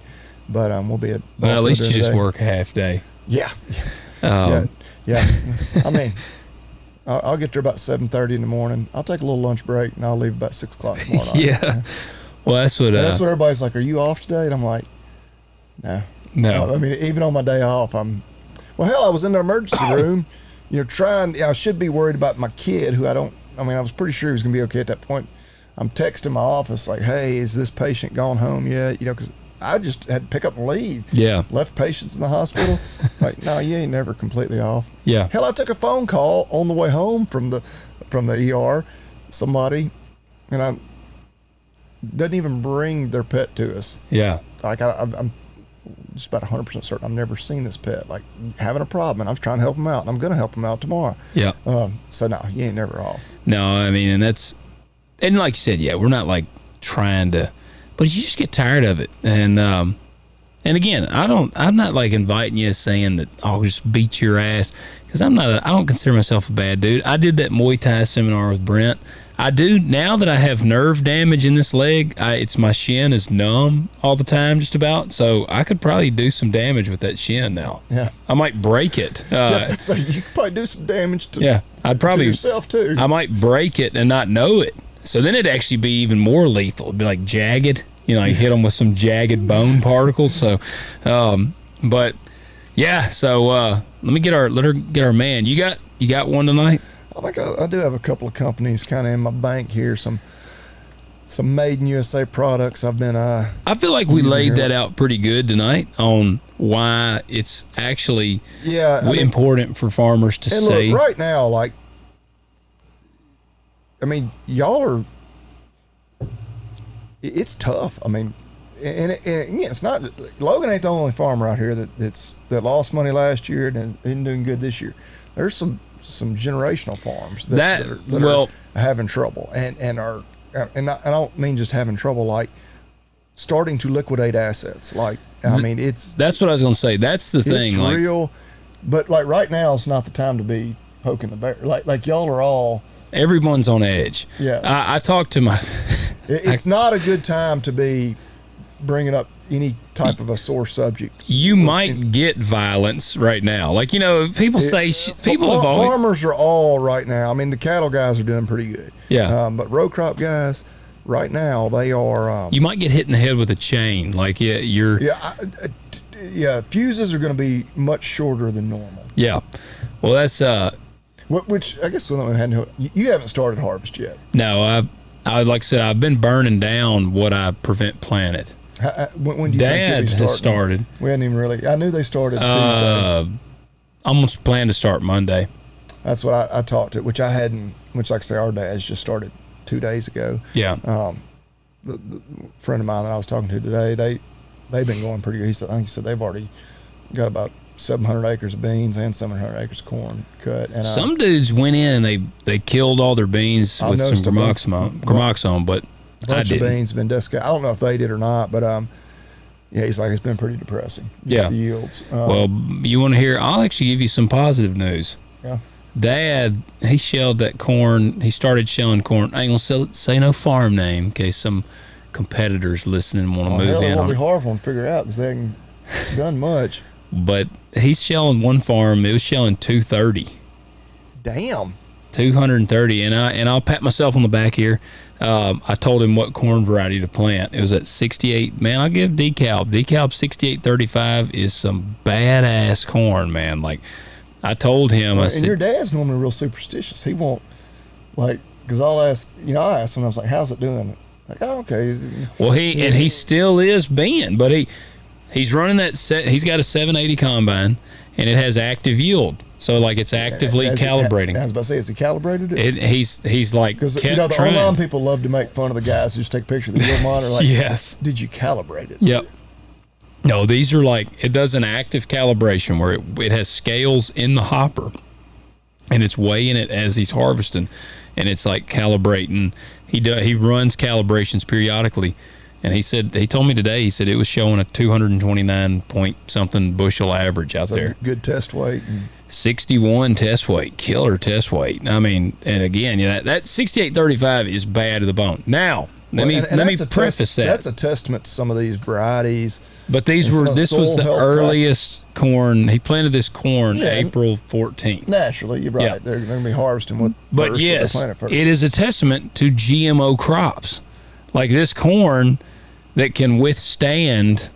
but we'll be at. Well, at least you just work a half day. Yeah. Yeah. I mean, I'll get there about 7:30 in the morning. I'll take a little lunch break and I'll leave about 6 o'clock tomorrow night. Yeah. Well, that's what. That's what everybody's like. Are you off today? And I'm like, no. I mean, even on my day off, well, hell, I was in the emergency room. I should be worried about my kid, I was pretty sure he was going to be okay at that point. I'm texting my office like, hey, is this patient gone home yet? Because I just had to pick up and leave. Yeah. Left patients in the hospital. Like, no, you ain't never completely off. Yeah. Hell, I took a phone call on the way home from the ER, somebody, and doesn't even bring their pet to us. Yeah. Like, I'm just about 100% certain I've never seen this pet like having a problem, and I was trying to help him out, and I'm going to help him out tomorrow. Yeah. So no, you ain't never off. No, I mean, and like you said, yeah, we're not like trying to, but you just get tired of it. And again, I'm not like inviting you saying that I'll just beat your ass, because I don't consider myself a bad dude. I did that Muay Thai seminar with Brent. I do now that I have nerve damage in this leg. My shin is numb all the time, just about. So I could probably do some damage with that shin now. Yeah, I might break it. So you could probably do some damage to. Yeah, I'd probably to yourself too. I might break it and not know it. So then it'd actually be even more lethal. It'd be like jagged. You hit them with some jagged bone particles. So, but yeah. So let her get our man. You got one tonight? I think I do have a couple of companies kind of in my bank here. Some made in USA products. I've been. I feel like we laid that out pretty good tonight on why it's actually important for farmers to see. Look, right now, like, I mean, y'all are. It's tough. I mean, and again, it's not. Logan ain't the only farmer out here that lost money last year and isn't doing good this year. There's some generational farms that are having trouble and are, and I don't mean just having trouble, like starting to liquidate assets. Like, I mean, that's what I was going to say. That's the thing. It's real, but like right now, it's not the time to be poking the bear. Like y'all are all. Everyone's on edge. Yeah. I talked to my. It's not a good time to be bringing up any type of a sore subject. You might get violence right now. Like, people say farmers are all right now. I mean, the cattle guys are doing pretty good. Yeah. But row crop guys right now, they are. You might get hit in the head with a chain. Like, you're. Yeah. Fuses are going to be much shorter than normal. Yeah. Well, that's. Which I guess you haven't started harvest yet. No, I like I said, I've been burning down what I prevent planted. When do you Dad think has started. We hadn't even really. I knew they started Tuesday. I'm going to plan to start Monday. That's what I talked to, which I hadn't. Which, like I say, our dad's just started 2 days ago. Yeah. The friend of mine that I was talking to today, they've been going pretty good. I think he said they've already got about 700 acres of beans and 700 acres of corn cut. And some dudes went in and they killed all their beans with some gramoxone, but a bunch of beans have been desiccated. I don't know if they did or not, but Yeah, he's like, it's been pretty depressing. Yeah. The yields. Well, you want to hear? I'll actually give you some positive news. Yeah. Dad, he shelled that corn. He started shelling corn. I ain't gonna say no farm name in case some competitors listening want to move in. It'll on be it. hard for them to figure out because they haven't done much. But he's shelling one farm. It was shelling 230. Damn. 230, and I'll pat myself on the back here. I told him what corn variety to plant. It was at 68. Man, I'll give DeKalb 6835 is some badass corn, man. Like I told him, I said, your dad's normally real superstitious. He won't because I'll ask. I asked him. I was like, "How's it doing?" Like, "Oh, okay." Well, he still is being, but he's running that set. He's got a 780 combine, and it has active yield. So like it's actively calibrating. I was about to say, is he calibrated it? He's like because the online people love to make fun of the guys who just take pictures of the yield monitor. Like, yes. Did you calibrate it? Yep. No, these are like it does an active calibration where it has scales in the hopper, and it's weighing it as he's harvesting, and it's like calibrating. He runs calibrations periodically. And he told me today, he said it was showing a 229 point something bushel average out there. Good test weight. 61 test weight, killer test weight. I mean, and again, that 6835 is bad to the bone. Now, let me preface that. That's a testament to some of these varieties. But this was the earliest corn. He planted this corn April 14th. Naturally, you're right. Yeah. They're going to be harvesting what But yes, it is a testament to GMO crops. Like this corn that can withstand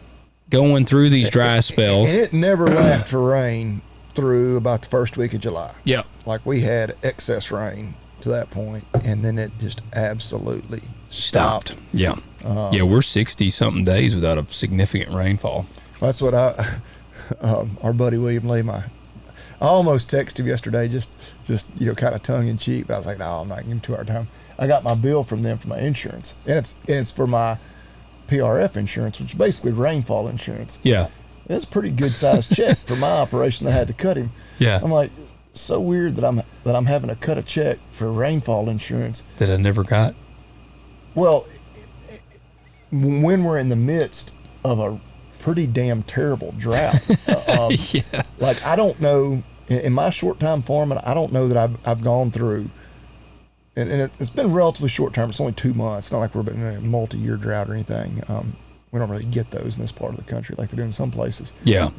going through these dry spells. And it never lacked for rain through about the first week of July. Yep. Like we had excess rain to that point, and then it just absolutely stopped. Yeah. We're 60-something days without a significant rainfall. That's what our buddy William Lee, I almost texted him yesterday, just kind of tongue in cheek, but I was like, no, I'm not giving him 2 hour time. I got my bill from them for my insurance, and it's for my PRF insurance, which is basically rainfall insurance. Yeah. It's a pretty good sized check for my operation that I had to cut him. Yeah. I'm like, so weird that I'm having to cut a check for rainfall insurance that I never got. Well, when we're in the midst of a pretty damn terrible drought, yeah. Like I don't know in my short time farming, I don't know that I've gone through. And it's been relatively short term. It's only 2 months. It's not like we're in a multi-year drought or anything. We don't really get those in this part of the country like they do in some places. Yeah.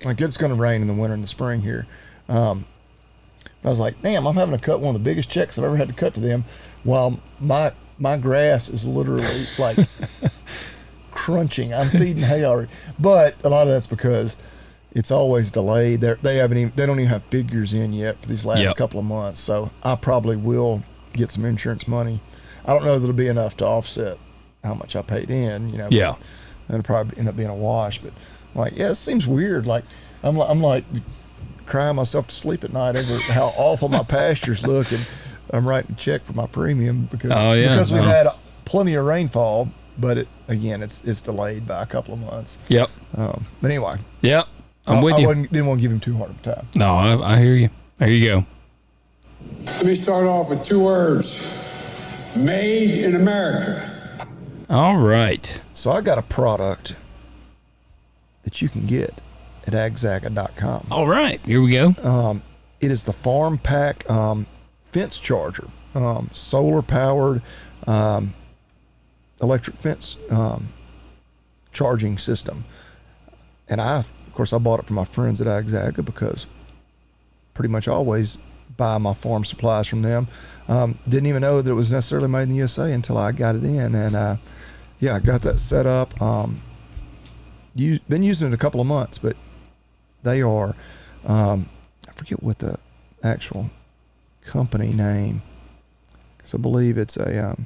Like it's going to rain in the winter and the spring here. But I was like, damn, I'm having to cut one of the biggest checks I've ever had to cut to them while my grass is literally like crunching. I'm feeding hay already. But a lot of that's because it's always delayed. They don't even have figures in yet for these last couple of months. So I probably will get some insurance money. I don't know that it'll be enough to offset how much I paid in, Yeah. It'll probably end up being a wash, but it seems weird. Like I'm like crying myself to sleep at night over how awful my pastures look, and I'm writing a check for my premium because we've had plenty of rainfall, but it's delayed by a couple of months. Yep. But anyway. Yep. I'm with you. Didn't want to give him too hard of a time. No, I hear you. There you go. Let me start off with 2 words. Made in America. All right. So I got a product that you can get at agzaga.com. All right. Here we go. It is the Farm Pack fence charger. Solar powered electric fence charging system. And of course, I bought it from my friends at Agzaga because pretty much always buy my farm supplies from them. Didn't even know that it was necessarily made in the USA until I got it in. And I got that set up. Been using it a couple of months, but they are, I forget what the actual company name, because I believe it's a,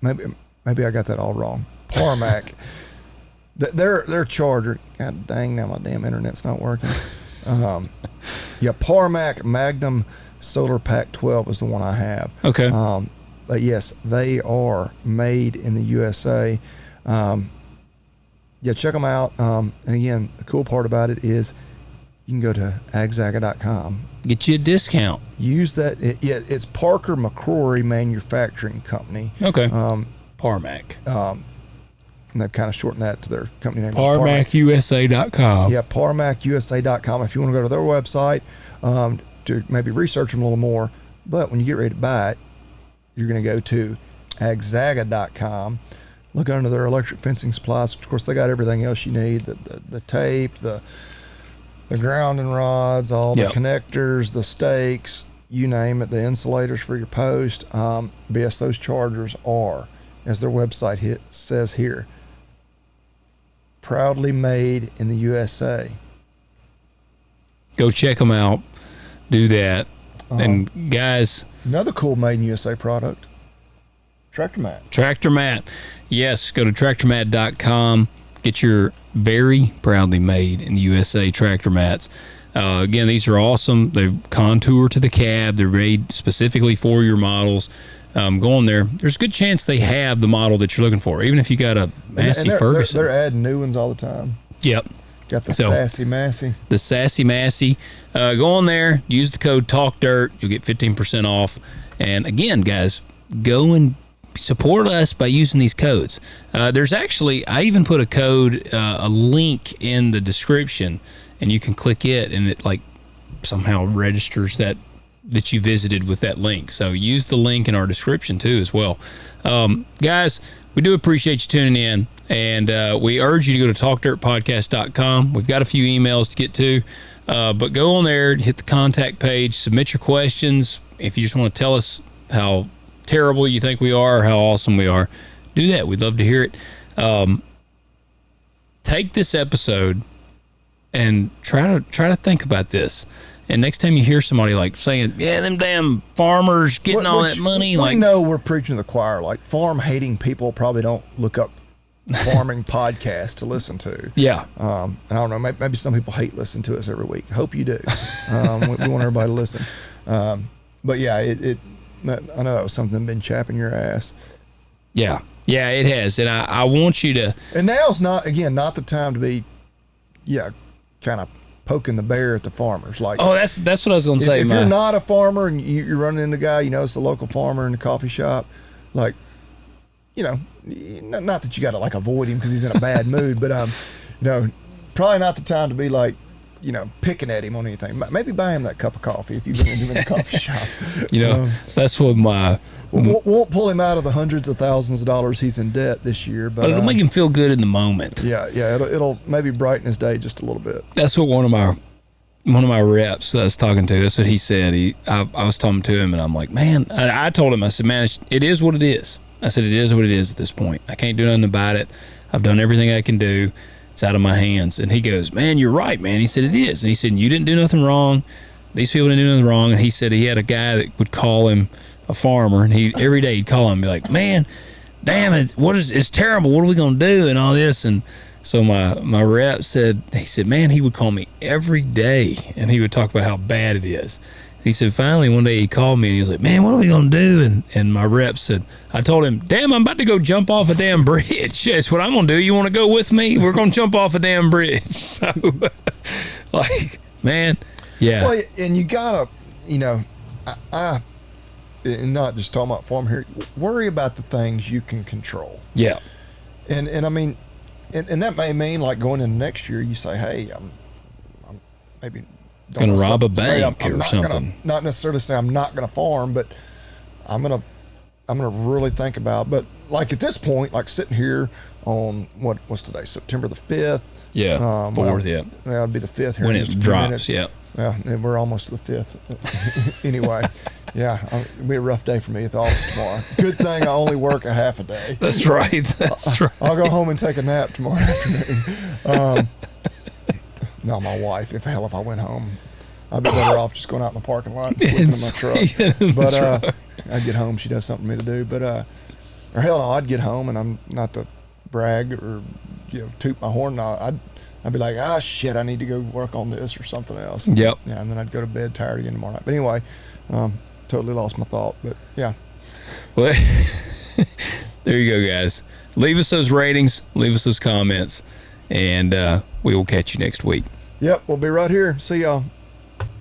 maybe I got that all wrong. Parmac. Their charger. God dang, now my damn internet's not working. Parmac Magnum Solar Pack 12 is the one I have. Okay. But yes, they are made in the USA. Check them out. And again, the cool part about it is you can go to agzaga.com. Get you a discount. Use that. It's Parker McCrory Manufacturing Company. Okay. Parmac. and they've kind of shortened that to their company name. ParmacUSA.com. Yeah, ParmacUSA.com. If you want to go to their website to maybe research them a little more, but when you get ready to buy it, you're going to go to Agzaga.com. Look under their electric fencing supplies. Of course, they got everything else you need: the tape, the grounding rods, all the connectors, the stakes, you name it, the insulators for your post. BS, those chargers are, as their website says here, proudly made in the USA. Go check them out. Do that. And guys, another cool made in USA product, Tractor Mat. Tractor Mat. Yes, go to tractormat.com. Get your very proudly made in the USA tractor mats. Again, these are awesome. They're contour to the cab. They're made specifically for your models. Go on there. There's a good chance they have the model that you're looking for, even if you got a Massey Ferguson. They're adding new ones all the time. Yep. Got the Sassy Massey. The Sassy Massey. Go on there. Use the code TALKDIRT. You'll get 15% off. And again, guys, go and support us by using these codes. There's actually, I even put a code, a link in the description, and you can click it, and it like somehow registers that you visited with that link. So use the link in our description too as well. Guys, we do appreciate you tuning in, and we urge you to go to talkdirtpodcast.com. We've got a few emails to get to, but go on there, hit the contact page, submit your questions. If you just want to tell us how terrible you think we are, or how awesome we are, do that. We'd love to hear it. Take this episode and try to think about this. And next time you hear somebody like saying, "Yeah, them damn farmers getting all that money," we know we're preaching to the choir. Like, farm hating people probably don't look up farming podcasts to listen to. Yeah. And I don't know. Maybe some people hate listening to us every week. Hope you do. We want everybody to listen. But yeah, I know that was something been chapping your ass. Yeah, it has, and I want you to. And now's not the time to be, kind of poking the bear at the farmers. Like, that's what I was going to say. If you're not a farmer and you're running into a guy, it's a local farmer in the coffee shop, like, not that you got to like avoid him because he's in a bad mood, but probably not the time to be like, picking at him on anything. Maybe buy him that cup of coffee if you've been in the coffee shop. That's what my... Won't pull him out of the hundreds of thousands of dollars he's in debt this year. But it'll make him feel good in the moment. Yeah, it'll maybe brighten his day just a little bit. That's what one of my reps that I was talking to, that's what he said. I was talking to him, and I'm like, man, I told him, I said, man, it is what it is. I said, it is what it is at this point. I can't do nothing about it. I've done everything I can do. It's out of my hands. And he goes, man, you're right, man. He said, it is. And he said, you didn't do nothing wrong. These people didn't do nothing wrong. And he said he had a guy that would call him a farmer, and every day he'd call him and be like, man, damn it, it's terrible. What are we going to do? And all this. And so my rep said, man, he would call me every day, and he would talk about how bad it is. He said, finally, one day he called me, and he was like, man, what are we going to do? And my rep said, I told him, damn, I'm about to go jump off a damn bridge. That's what I'm going to do. You want to go with me? We're going to jump off a damn bridge. So, like, man, yeah. Well, and you got to, I and not just talking about farm here, worry about the things you can control. Yeah. And I mean, and that may mean like going into next year, you say, hey, I'm maybe going to rob a bank or something. Not necessarily say I'm not going to farm, but I'm going to really think about, but like at this point, like sitting here on what's today, September the 5th. Yeah. 4th, yeah. Yeah, it'd be the 5th here. When it drops, yeah. Yeah, we're almost to the 5th. Anyway, yeah, it'll be a rough day for me at the office tomorrow. Good thing I only work a half a day. That's right. Right. I'll go home and take a nap tomorrow afternoon. No, my wife. If I went home, I'd be better off just going out in the parking lot and sleeping in my truck. But I'd get home. She does something for me to do. But or hell no, I'd get home, and I'm not to brag or toot my horn. I'd be like, shit, I need to go work on this or something else. Yep. Yeah, and then I'd go to bed tired again tomorrow night. But anyway, totally lost my thought. But yeah. Well, there you go, guys. Leave us those ratings. Leave us those comments. And we will catch you next week. Yep, we'll be right here. See y'all.